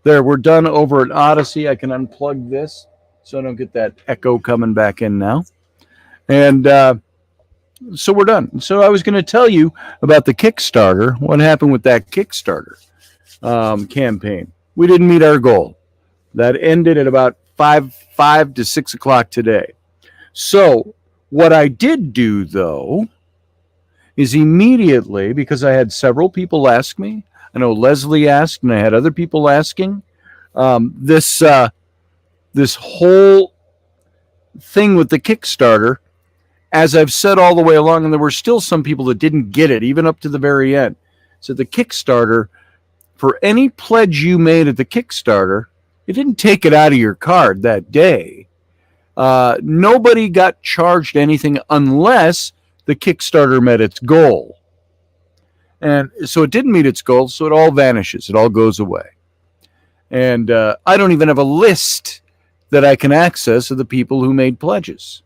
There, we're done over at Odyssey. I can unplug this so I don't get that echo coming back in now. And so we're done. So I was going to tell you about the Kickstarter, what happened with that Kickstarter campaign. We didn't meet our goal. That ended at about 5 to 6 o'clock today. So what I did do, though, is immediately, because I had several people ask me, I know Leslie asked, and I had other people asking, this whole thing with the Kickstarter, as I've said all the way along, and there were still some people that didn't get it, even up to the very end. So the Kickstarter, for any pledge you made at the Kickstarter, it didn't take it out of your card that day. Nobody got charged anything unless the Kickstarter met its goal. And so it didn't meet its goal, so it all vanishes. It all goes away. And I don't even have a list that I can access of the people who made pledges.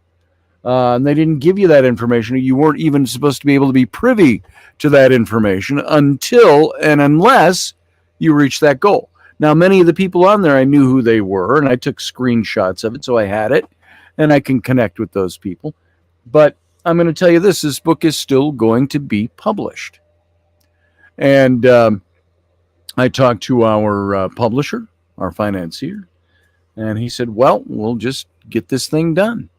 And they didn't give you that information. You weren't even supposed to be able to be privy to that information until and unless you reach that goal. Now, many of the people on there, I knew who they were, and I took screenshots of it, so I had it, and I can connect with those people. But I'm going to tell you this book is still going to be published. And I talked to our publisher, our financier, and he said, well, we'll just get this thing done.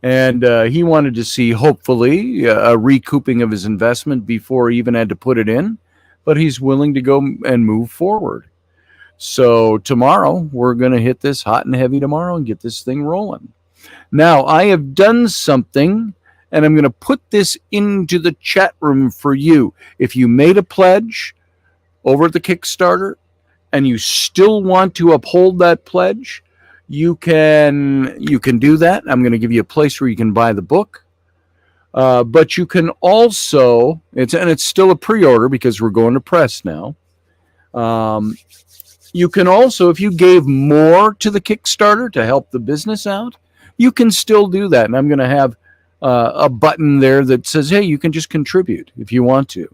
And he wanted to see, hopefully, a recouping of his investment before he even had to put it in. But he's willing to go and move forward. So tomorrow, we're going to hit this hot and heavy tomorrow and get this thing rolling. Now, I have done something, and I'm going to put this into the chat room for you. If you made a pledge over at the Kickstarter and you still want to uphold that pledge, you can do that. I'm going to give you a place where you can buy the book. But you can also, it's still a pre-order because we're going to press now. You can also, if you gave more to the Kickstarter to help the business out, you can still do that. And I'm going to have a button there that says, hey, you can just contribute if you want to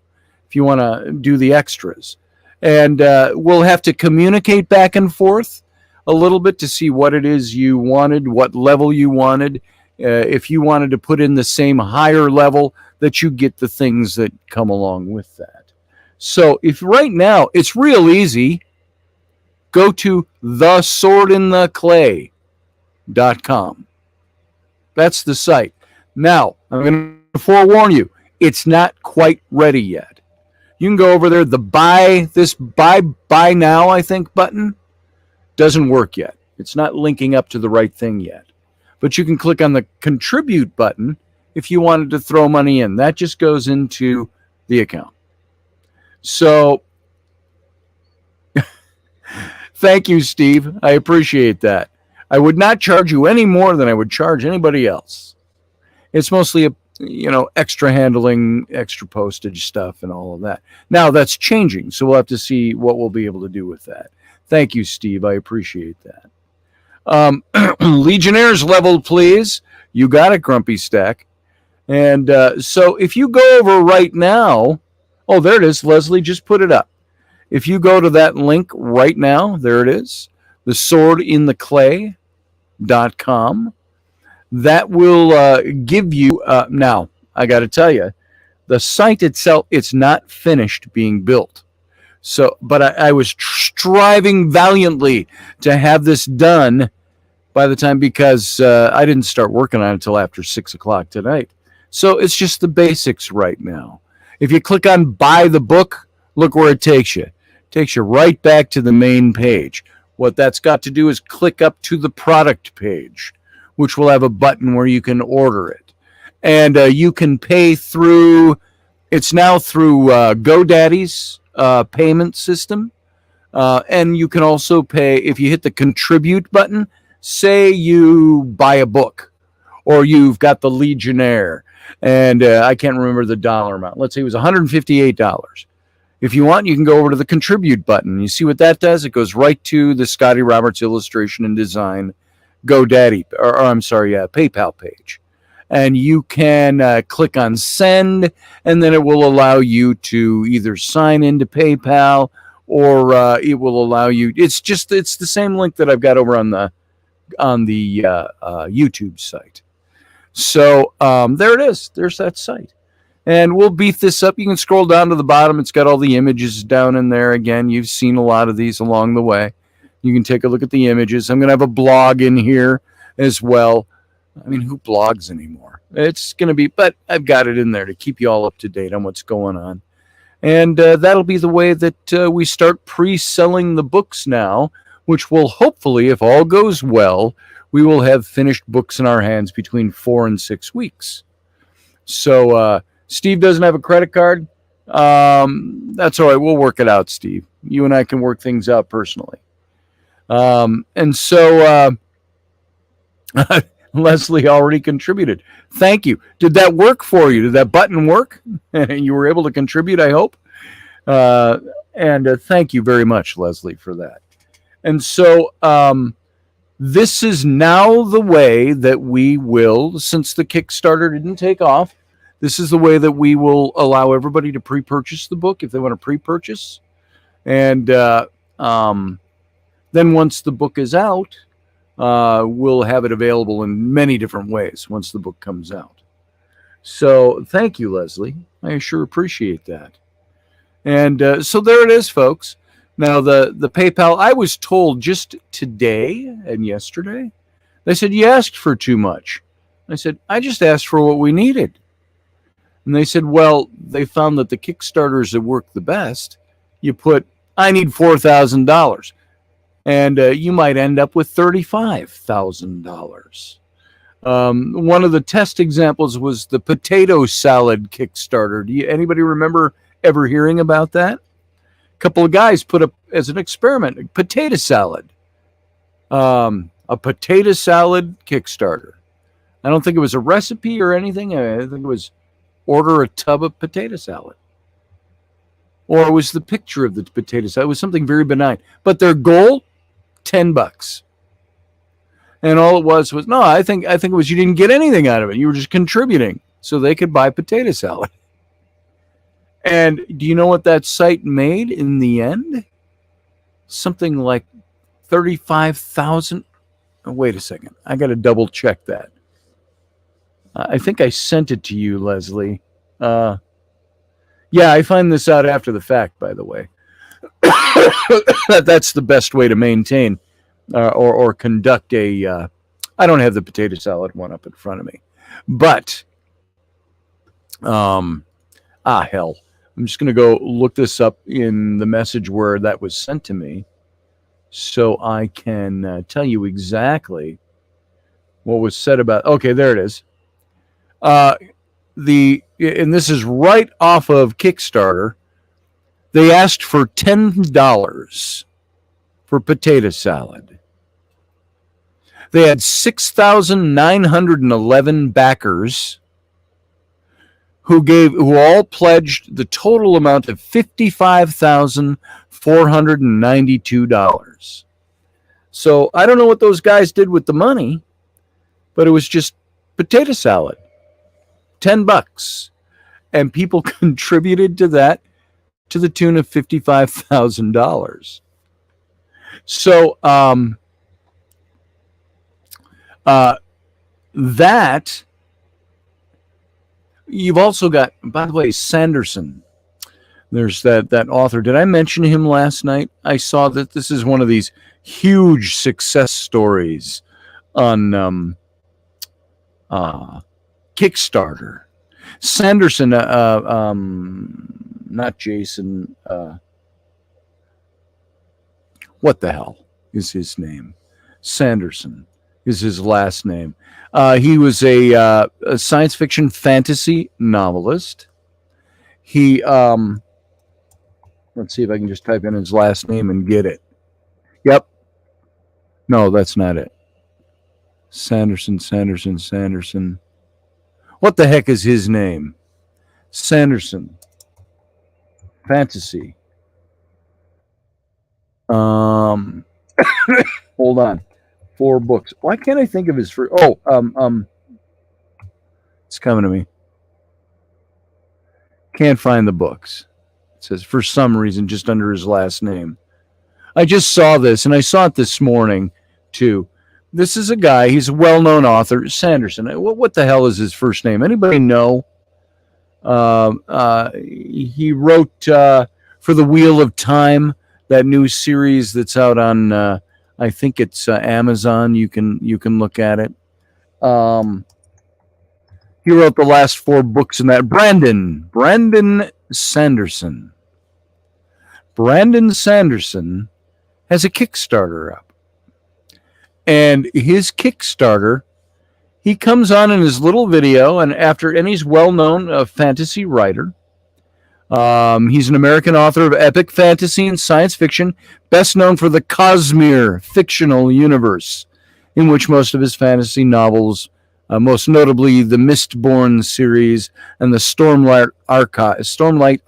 do the extras. And we'll have to communicate back and forth a little bit to see what it is you wanted, what level you wanted. If you wanted to put in the same higher level, that you get the things that come along with that. So if right now, it's real easy. Go to theswordintheclay.com. That's the site. Now, I'm going to forewarn you, it's not quite ready yet. You can go over there, the buy now, I think, button doesn't work yet. It's not linking up to the right thing yet. But you can click on the contribute button if you wanted to throw money in. That just goes into the account. So, thank you, Steve. I appreciate that. I would not charge you any more than I would charge anybody else. It's mostly extra handling, extra postage stuff and all of that. Now that's changing, so we'll have to see what we'll be able to do with that. Thank you, Steve. I appreciate that. Legionnaires level, please. You got it, Grumpy Stack. And so if you go over right now, oh, there it is. Leslie just put it up. If you go to that link right now, there it is, theswordintheclay.com. That will give you, now, I got to tell you, the site itself, it's not finished being built. So, but I was striving valiantly to have this done by the time, because I didn't start working on it until after 6 o'clock tonight. So it's just the basics right now. If you click on buy the book, look where it takes you. It takes you right back to the main page. What that's got to do is click up to the product page, which will have a button where you can order it. And you can pay through, it's now through GoDaddy's payment system. And you can also pay, if you hit the contribute button, say you buy a book, or you've got the Legionnaire, and I can't remember the dollar amount. Let's say it was $158. If you want, you can go over to the contribute button. You see what that does? It goes right to the Scotty Roberts Illustration and Design GoDaddy, PayPal page. And you can click on send, and then it will allow you to either sign into PayPal, or it will allow you. It's the same link that I've got over on the YouTube site. So there it is. There's that site. And we'll beef this up. You can scroll down to the bottom. It's got all the images down in there. Again, you've seen a lot of these along the way. You can take a look at the images. I'm going to have a blog in here as well. I mean, who blogs anymore? It's going to be, but I've got it in there to keep you all up to date on what's going on. And that'll be the way that we start pre-selling the books now, which will hopefully, if all goes well, we will have finished books in our hands between 4 and 6 weeks. So Steve doesn't have a credit card. That's all right. We'll work it out, Steve. You and I can work things out personally. And so Leslie already contributed. Thank you. Did that work for you? Did that button work? You were able to contribute, I hope. And thank you very much, Leslie, for that. And so this is now the way that we will, since the Kickstarter didn't take off, this is the way that we will allow everybody to pre-purchase the book if they want to pre-purchase. And then once the book is out, we'll have it available in many different ways once the book comes out. So thank you, Leslie. I sure appreciate that. And so there it is, folks. Now, the PayPal, I was told just today and yesterday, they said, you asked for too much. I said, I just asked for what we needed. And they said, well, they found that the Kickstarters that work the best, you put, I need $4,000. And you might end up with $35,000. One of the test examples was the potato salad Kickstarter. Anybody remember ever hearing about that? A couple of guys put up as an experiment, a potato salad. A potato salad Kickstarter. I don't think it was a recipe or anything. I think it was order a tub of potato salad. Or it was the picture of the potato salad. It was something very benign. But their goal, $10. And all it was no, I think it was you didn't get anything out of it. You were just contributing so they could buy potato salad. And do you know what that site made in the end? Something like 35,000. Oh, wait a second. I got to double check that. I think I sent it to you, Leslie. Yeah, I find this out after the fact, by the way. That's the best way to maintain or conduct a... I don't have the potato salad one up in front of me. But, hell. I'm just going to go look this up in the message where that was sent to me so I can tell you exactly what was said about... Okay, there it is. And this is right off of Kickstarter. They asked for $10 for potato salad. They had 6,911 backers who all pledged the total amount of $55,492. So I don't know what those guys did with the money, but it was just potato salad. $10. And people contributed to that to the tune of $55,000. So that you've also got, by the way, Sanderson. There's that author. Did I mention him last night? I saw that this is one of these huge success stories on Kickstarter. Sanderson, not Jason. What the hell is his name? Sanderson is his last name. He was a science fiction fantasy novelist. He, let's see if I can just type in his last name and get it. Yep. No, that's not it. Sanderson. What the heck is his name? Sanderson. fantasy. Hold on. 4 books. Why can't I think of his first? It's coming to me. Can't find the books. It says for some reason just under his last name. I just saw this, and I saw it this morning too. This is a guy. He's a well-known author, Sanderson. What the hell is his first name? Anybody know? He wrote for the Wheel of Time, that new series that's out on. I think it's Amazon. You can look at it. He wrote the last 4 books in that. Brandon Sanderson. Brandon Sanderson has a Kickstarter up. And his Kickstarter, he comes on in his little video, and he's well-known fantasy writer. He's an American author of epic fantasy and science fiction, best known for the Cosmere fictional universe, in which most of his fantasy novels, most notably the Mistborn series and the Stormlight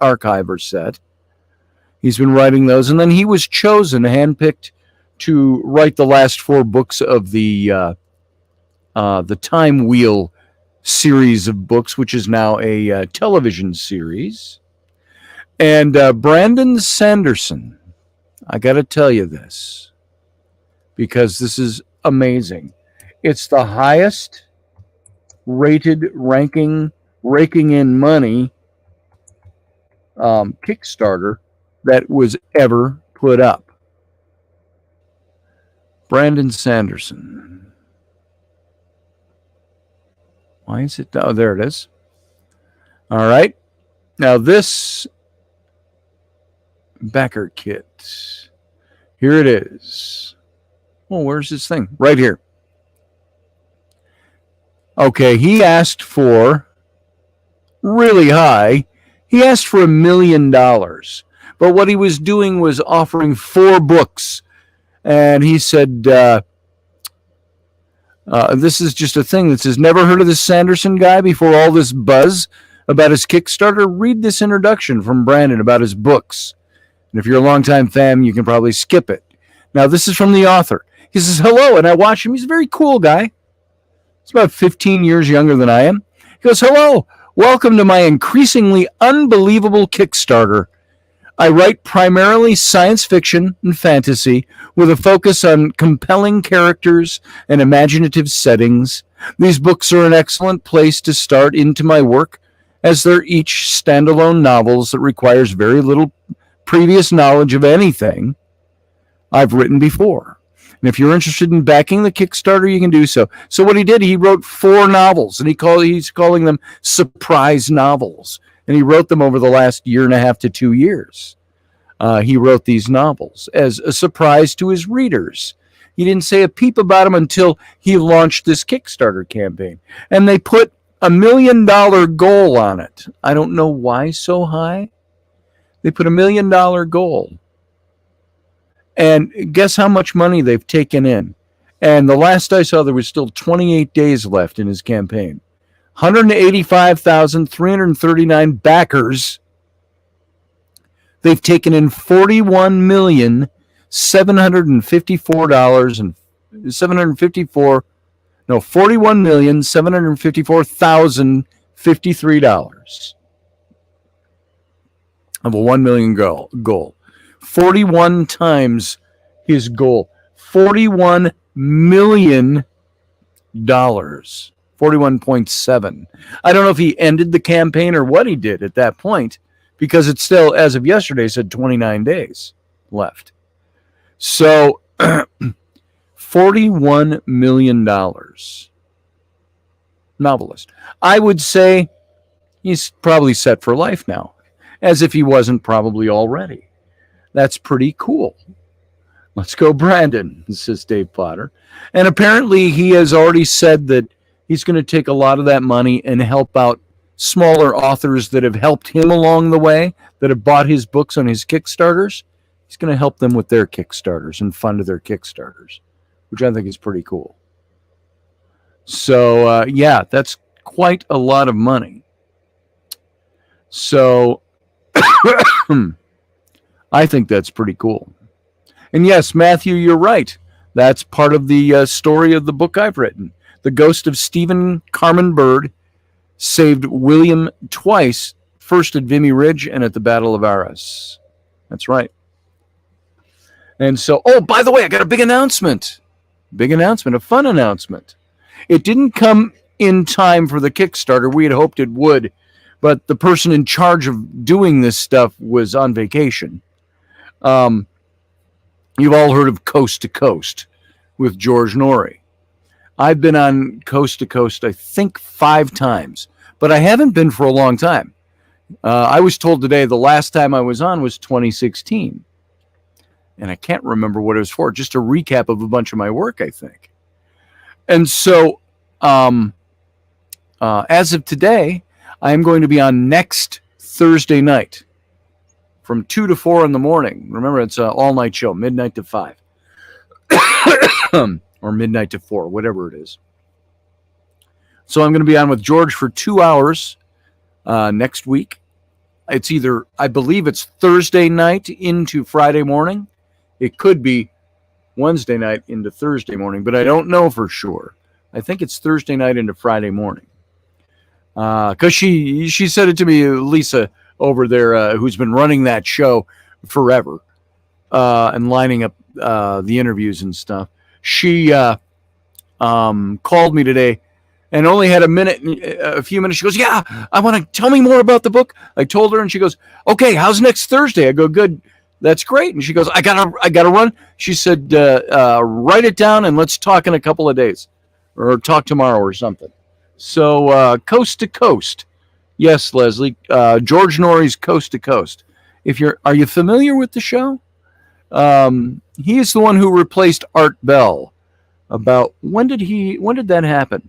Archive are set. He's been writing those, and then he was chosen, handpicked, to write the last 4 books of the Time Wheel series of books, which is now a television series. And Brandon Sanderson, I got to tell you this, because this is amazing. It's the highest rated raking in money Kickstarter that was ever put up. Brandon Sanderson. Why is it? Oh, there it is. All right. Now this backer kit. Here it is. Oh, where's this thing? Right here. Okay, he asked for really high. He asked for $1 million. But what he was doing was offering 4 books. And he said, this is just a thing that says, never heard of this Sanderson guy before all this buzz about his Kickstarter? Read this introduction from Brandon about his books. And if you're a longtime fan, you can probably skip it. Now, this is from the author. He says, hello, and I watch him. He's a very cool guy. He's about 15 years younger than I am. He goes, hello, welcome to my increasingly unbelievable Kickstarter. I write primarily science fiction and fantasy with a focus on compelling characters and imaginative settings. These books are an excellent place to start into my work, as they're each standalone novels that requires very little previous knowledge of anything I've written before. And if you're interested in backing the Kickstarter, you can do so. So what he did, he wrote 4 novels, and he's calling them surprise novels. And he wrote them over the last 1.5 to 2 years. He wrote these novels as a surprise to his readers. He didn't say a peep about them until he launched this Kickstarter campaign. And they put $1 million goal on it. I don't know why so high. They put $1 million goal. And guess how much money they've taken in? And the last I saw, there was still 28 days left in his campaign. 185,339 backers. They've taken in $41,754,053 of a $1 million goal. 41 times his goal. $41 million. 41.7. I don't know if he ended the campaign or what he did at that point, because it's still, as of yesterday, said 29 days left. So $41 million. Novelist. I would say he's probably set for life now, as if he wasn't probably already. That's pretty cool. Let's go, Brandon, says Dave Potter. And apparently he has already said that he's going to take a lot of that money and help out smaller authors that have helped him along the way, that have bought his books on his Kickstarters. He's going to help them with their Kickstarters and fund their Kickstarters, which I think is pretty cool. So, yeah, that's quite a lot of money. So I think that's pretty cool. And yes, Matthew, you're right. That's part of the story of the book I've written. The ghost of Stephen Carmen Bird saved William twice, first at Vimy Ridge and at the Battle of Arras. That's right. And so, oh, by the way, I got a big announcement. A fun announcement. It didn't come in time for the Kickstarter. We had hoped it would, but the person in charge of doing this stuff was on vacation. You've all heard of Coast to Coast with George Norrie. I've been on Coast to Coast, I think, 5 times, but I haven't been for a long time. I was told today the last time I was on was 2016. And I can't remember what it was for, just a recap of a bunch of my work, I think. And so, as of today, I am going to be on next Thursday night from 2 to 4 in the morning. Remember, it's an all-night show, midnight to 5. Or midnight to 4, whatever it is. So I'm going to be on with George for 2 hours next week. It's either, I believe it's Thursday night into Friday morning. It could be Wednesday night into Thursday morning, but I don't know for sure. I think it's Thursday night into Friday morning. Because she said it to me, Lisa over there, who's been running that show forever and lining up the interviews and stuff. She called me today and only had a few minutes. She goes, yeah, I want to tell me more about the book. I told her, and she goes, okay, how's next Thursday? I go, good. That's great. And she goes, I gotta run. She said, write it down and let's talk in a couple of days, or talk tomorrow or something. So Coast to Coast. Yes, Leslie. George Norrie's Coast to Coast. Are you familiar with the show? He is the one who replaced Art Bell. When did that happen?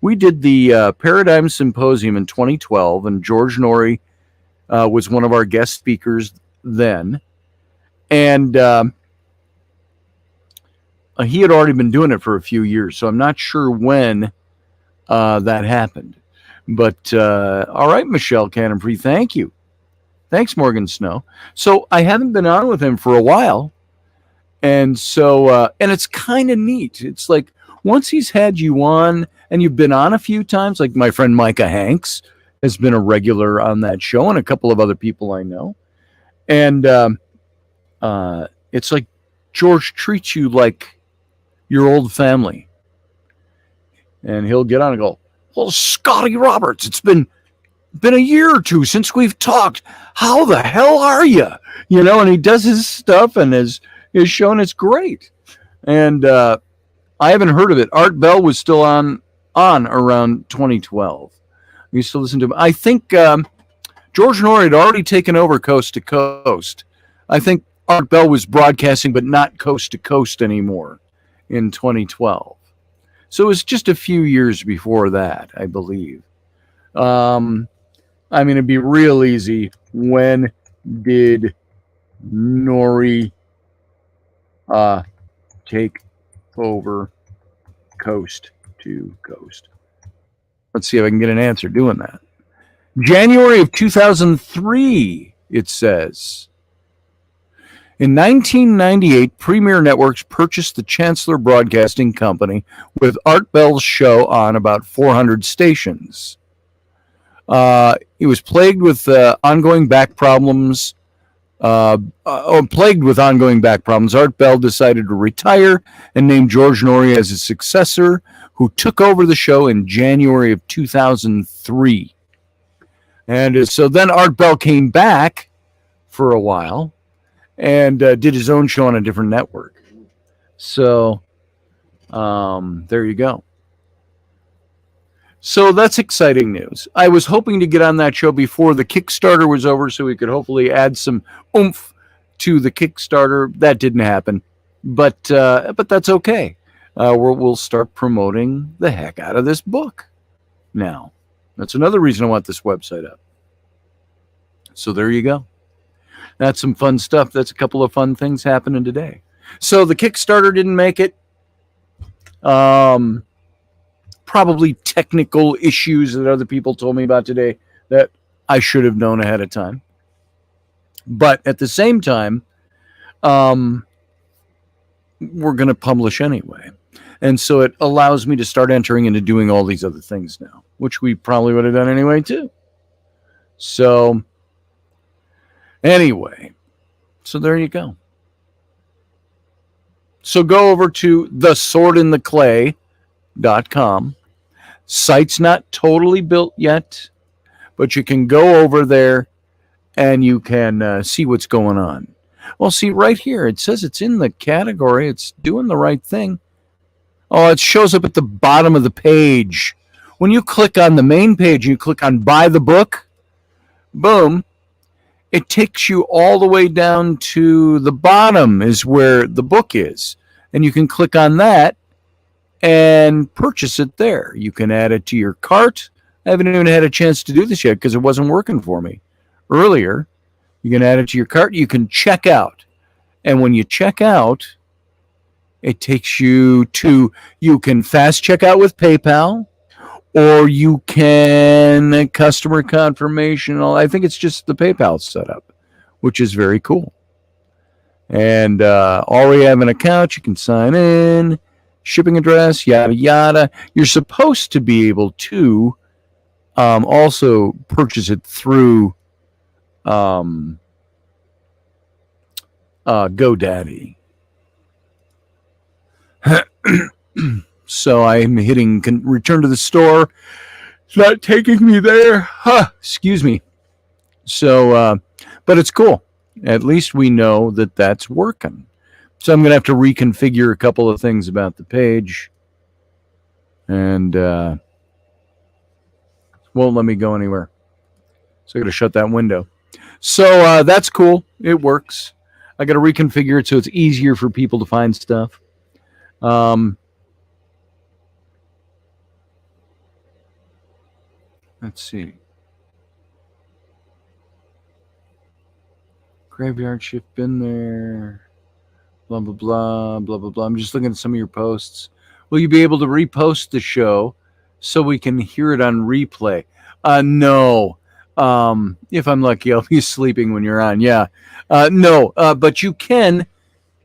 We did the Paradigm Symposium in 2012, and George Norrie was one of our guest speakers then. And he had already been doing it for a few years, so I'm not sure when that happened. But all right, Michelle Cannonpree, thank you. Thanks, Morgan Snow. So I haven't been on with him for a while. And so, and it's kind of neat. It's like once he's had you on and you've been on a few times, like my friend Micah Hanks has been a regular on that show, and a couple of other people I know. And it's like George treats you like your old family. And he'll get on and go, well, Scotty Roberts, it's been a year or two since we've talked. How the hell are you? And he does his stuff and his show, and it's great. And I haven't heard of it. Art Bell was still on around 2012. We used to listen to him. I think George Norrie had already taken over Coast to Coast. I think Art Bell was broadcasting, but not Coast to Coast anymore in 2012. So it was just a few years before that, I believe. It'd be real easy. When did Norrie take over Coast to Coast? Let's see if I can get an answer doing that. January of 2003, it says. In 1998, Premier Networks purchased the Chancellor Broadcasting Company with Art Bell's show on about 400 stations. He was plagued with ongoing back problems. Art Bell decided to retire and named George Norrie as his successor, who took over the show in January of 2003. And so then Art Bell came back for a while and did his own show on a different network. So there you go. So that's exciting news. I was hoping to get on that show before the Kickstarter was over so we could hopefully add some oomph to the Kickstarter. That didn't happen, but that's okay. We'll start promoting the heck out of this book now. That's another reason I want this website up. So there you go. That's some fun stuff. That's a couple of fun things happening today. So the Kickstarter didn't make it. Probably technical issues that other people told me about today that I should have known ahead of time. But at the same time, we're going to publish anyway. And so it allows me to start entering into doing all these other things now, which we probably would have done anyway, too. So, anyway, so there you go. So go over to theswordintheclay.com. Site's not totally built yet, but you can go over there and you can see what's going on. Well, see right here, it says it's in the category. It's doing the right thing. Oh, it shows up at the bottom of the page. When you click on the main page, you click on buy the book, boom, it takes you all the way down to the bottom is where the book is. And you can click on that and purchase it there. You can add it to your cart. I haven't even had a chance to do this yet because it wasn't working for me earlier. You can add it to your cart. You can check out. And when you check out, it takes you to, you can fast check out with PayPal, or you can customer confirmation. I think it's just the PayPal setup, which is very cool. And already have an account. You can sign in, shipping address, yada, yada. You're supposed to be able to also purchase it through GoDaddy. So I'm hitting return to the store. It's not taking me there. Excuse me. So, but it's cool. At least we know that that's working. So I'm going to have to reconfigure a couple of things about the page. And won't let me go anywhere. So I got to shut that window. So that's cool. It works. I got to reconfigure it so it's easier for people to find stuff. Let's see. Graveyard shift, been there. Blah, blah, blah, blah, blah, blah. I'm just looking at some of your posts. Will you be able to repost the show so we can hear it on replay? No. If I'm lucky, I'll be sleeping when you're on. Yeah. No, but you can.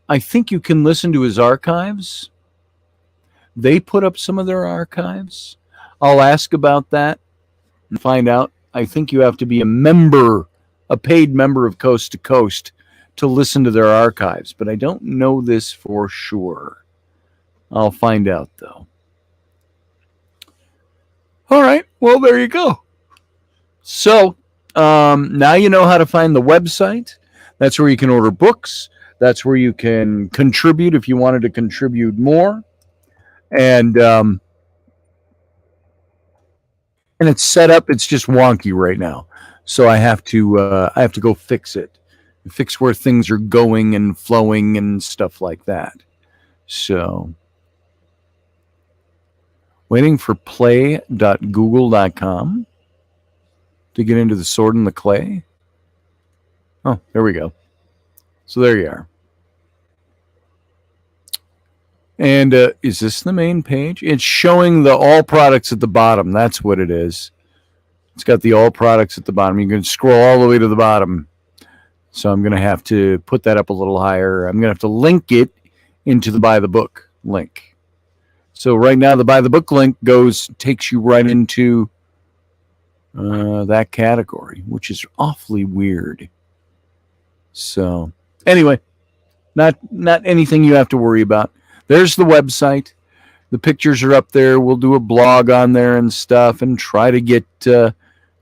I think you can listen to his archives. They put up some of their archives. I'll ask about that and find out. I think you have to be a member, a paid member of Coast to Coast to listen to their archives, but I don't know this for sure. I'll find out, though. All right. Well, there you go. So now you know how to find the website. That's where you can order books. That's where you can contribute if you wanted to contribute more. And it's set up. It's just wonky right now. So I have to go fix it. Fix where things are going and flowing and stuff like that. So waiting for play.google.com to get into the Sword in the Clay. Oh, there we go. So there you are. And is this the main page? It's showing the all products at the bottom. That's what it is. It's got the all products at the bottom. You can scroll all the way to the bottom. So I'm going to have to put that up a little higher. I'm going to have to link it into the buy the book link. So right now the buy the book link takes you right into that category, which is awfully weird. So anyway, not anything you have to worry about. There's the website. The pictures are up there. We'll do a blog on there and stuff and try to get this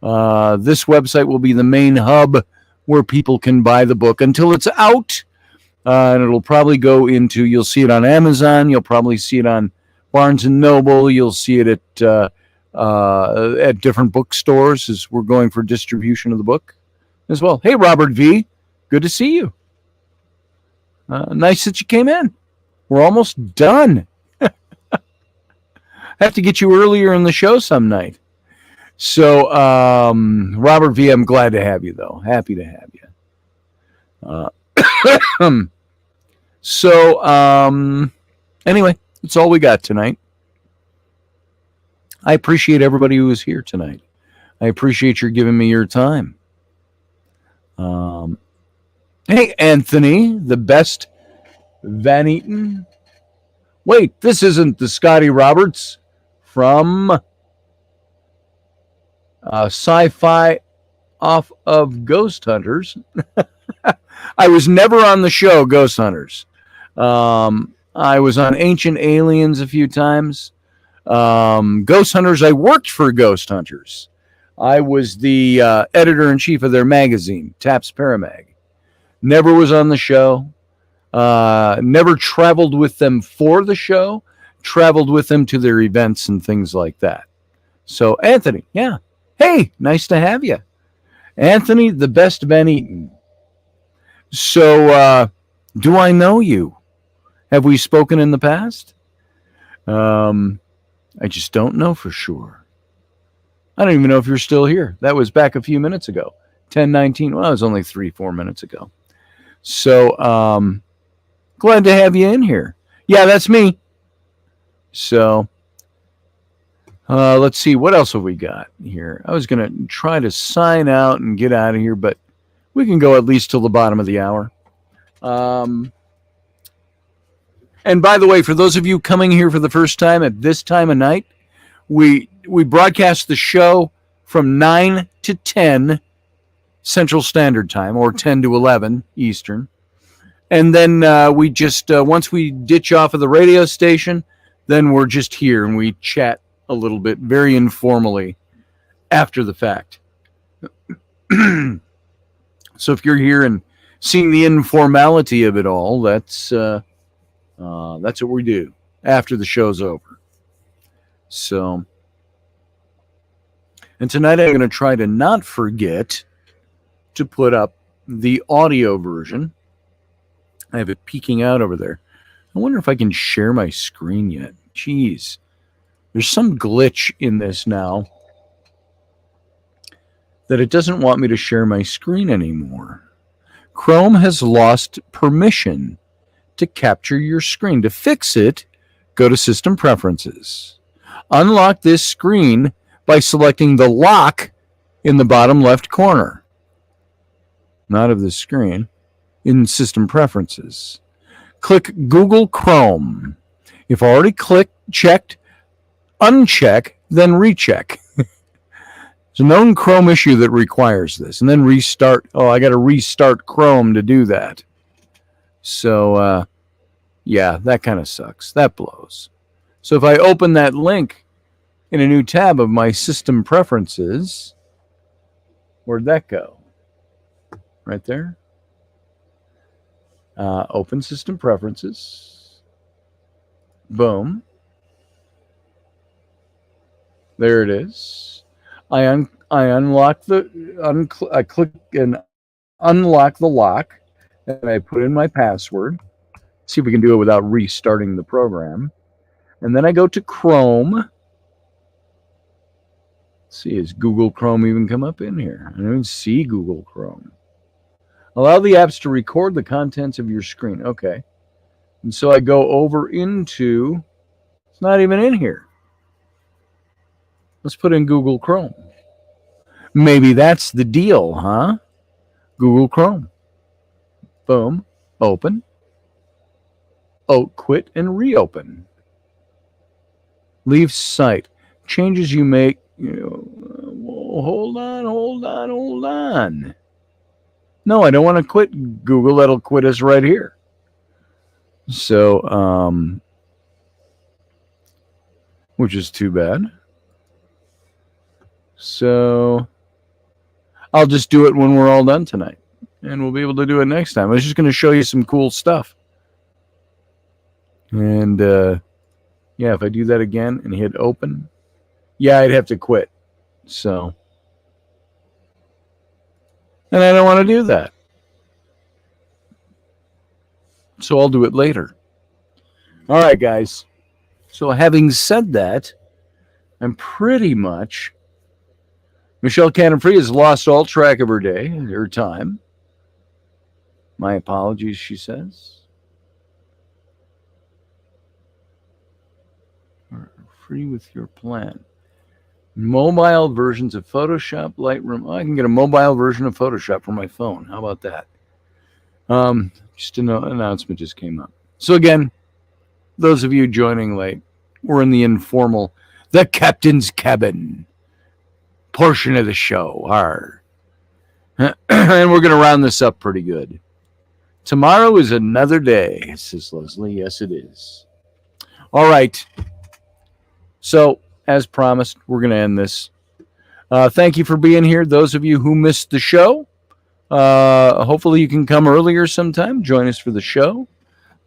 website will be the main hub where people can buy the book until it's out. And it'll probably go into, you'll see it on Amazon. You'll probably see it on Barnes & Noble. You'll see it at different bookstores as we're going for distribution of the book as well. Hey, Robert V. Good to see you. Nice that you came in. We're almost done. I have to get you earlier in the show some night. So, Robert V., I'm glad to have you, though. Happy to have you. Anyway, that's all we got tonight. I appreciate everybody who is here tonight. I appreciate your giving me your time. Hey, Anthony, the best Van Eaton. Wait, this isn't the Scotty Roberts from Sci-Fi off of Ghost Hunters. I was never on the show Ghost Hunters. I was on Ancient Aliens a few times. Ghost Hunters, I worked for Ghost Hunters. I was the editor-in-chief of their magazine, Taps Paramag. Never was on the show. Never traveled with them for the show. Traveled with them to their events and things like that. So, Anthony, yeah. Hey, nice to have you. Anthony, the best Van Eaton. So, do I know you? Have we spoken in the past? I just don't know for sure. I don't even know if you're still here. That was back a few minutes ago. 10:19. Well, it was only 3-4 minutes ago. So, glad to have you in here. Yeah, that's me. So, let's see. What else have we got here? I was going to try to sign out and get out of here, but we can go at least till the bottom of the hour. And by the way, for those of you coming here for the first time at this time of night, we broadcast the show from 9 to 10 Central Standard Time, or 10 to 11 Eastern. And then we just, once we ditch off of the radio station, then we're just here and we chat a little bit, very informally, after the fact. So if you're here and seeing the informality of it all, that's what we do after the show's over. So, and tonight I'm going to try to not forget to put up the audio version. I have it peeking out over there. I wonder if I can share my screen yet. Jeez. There's some glitch in this now that it doesn't want me to share my screen anymore. Chrome has lost permission to capture your screen. To fix it, go to System Preferences. Unlock this screen by selecting the lock in the bottom left corner. Not of the screen. In System Preferences. Click Google Chrome. If already checked, uncheck, then recheck. There's a known Chrome issue that requires this. And then restart. Oh, I got to restart Chrome to do that. So, yeah, that kind of sucks. That blows. So if I open that link in a new tab of my System Preferences, where'd that go? Right there. Open System Preferences. Boom. There it is. I unlock I click and unlock the lock, and I put in my password. See if we can do it without restarting the program. And then I go to Chrome. Let's see, is Google Chrome even come up in here? I don't even see Google Chrome. Allow the apps to record the contents of your screen. Okay. And so I go over into, it's not even in here. Let's put in Google Chrome. Maybe that's the deal, huh? Google Chrome. Boom. Open. Oh, quit and reopen. Leave site. Changes you make. Hold on. No, I don't want to quit Google. That'll quit us right here. So, which is too bad. So, I'll just do it when we're all done tonight. And we'll be able to do it next time. I was just going to show you some cool stuff. And, yeah, if I do that again and hit open, yeah, I'd have to quit. So, and I don't want to do that. So I'll do it later. All right, guys. So having said that, I'm pretty much, Michelle Cannon-Free has lost all track of her day, her time. My apologies, she says. Free with your plan. Mobile versions of Photoshop, Lightroom. Oh, I can get a mobile version of Photoshop for my phone. How about that? Just an announcement just came up. So again, those of you joining late, we're in the informal, the captain's cabin portion of the show. And we're going to round this up pretty good. Tomorrow is another day, says Leslie. Yes, it is. All right. So, as promised, we're going to end this. Thank you for being here. Those of you who missed the show, hopefully you can come earlier sometime. Join us for the show.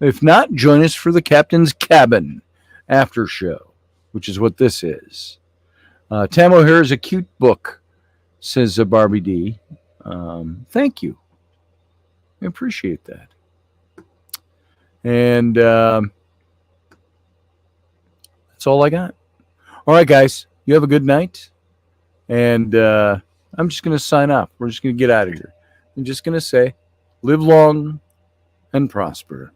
If not, join us for the Captain's Cabin after show, which is what this is. Tam O'Hare is a cute book, says Barbie D. Thank you. I appreciate that. And that's all I got. All right, guys. You have a good night. And I'm just going to sign off. We're just going to get out of here. I'm just going to say, live long and prosper.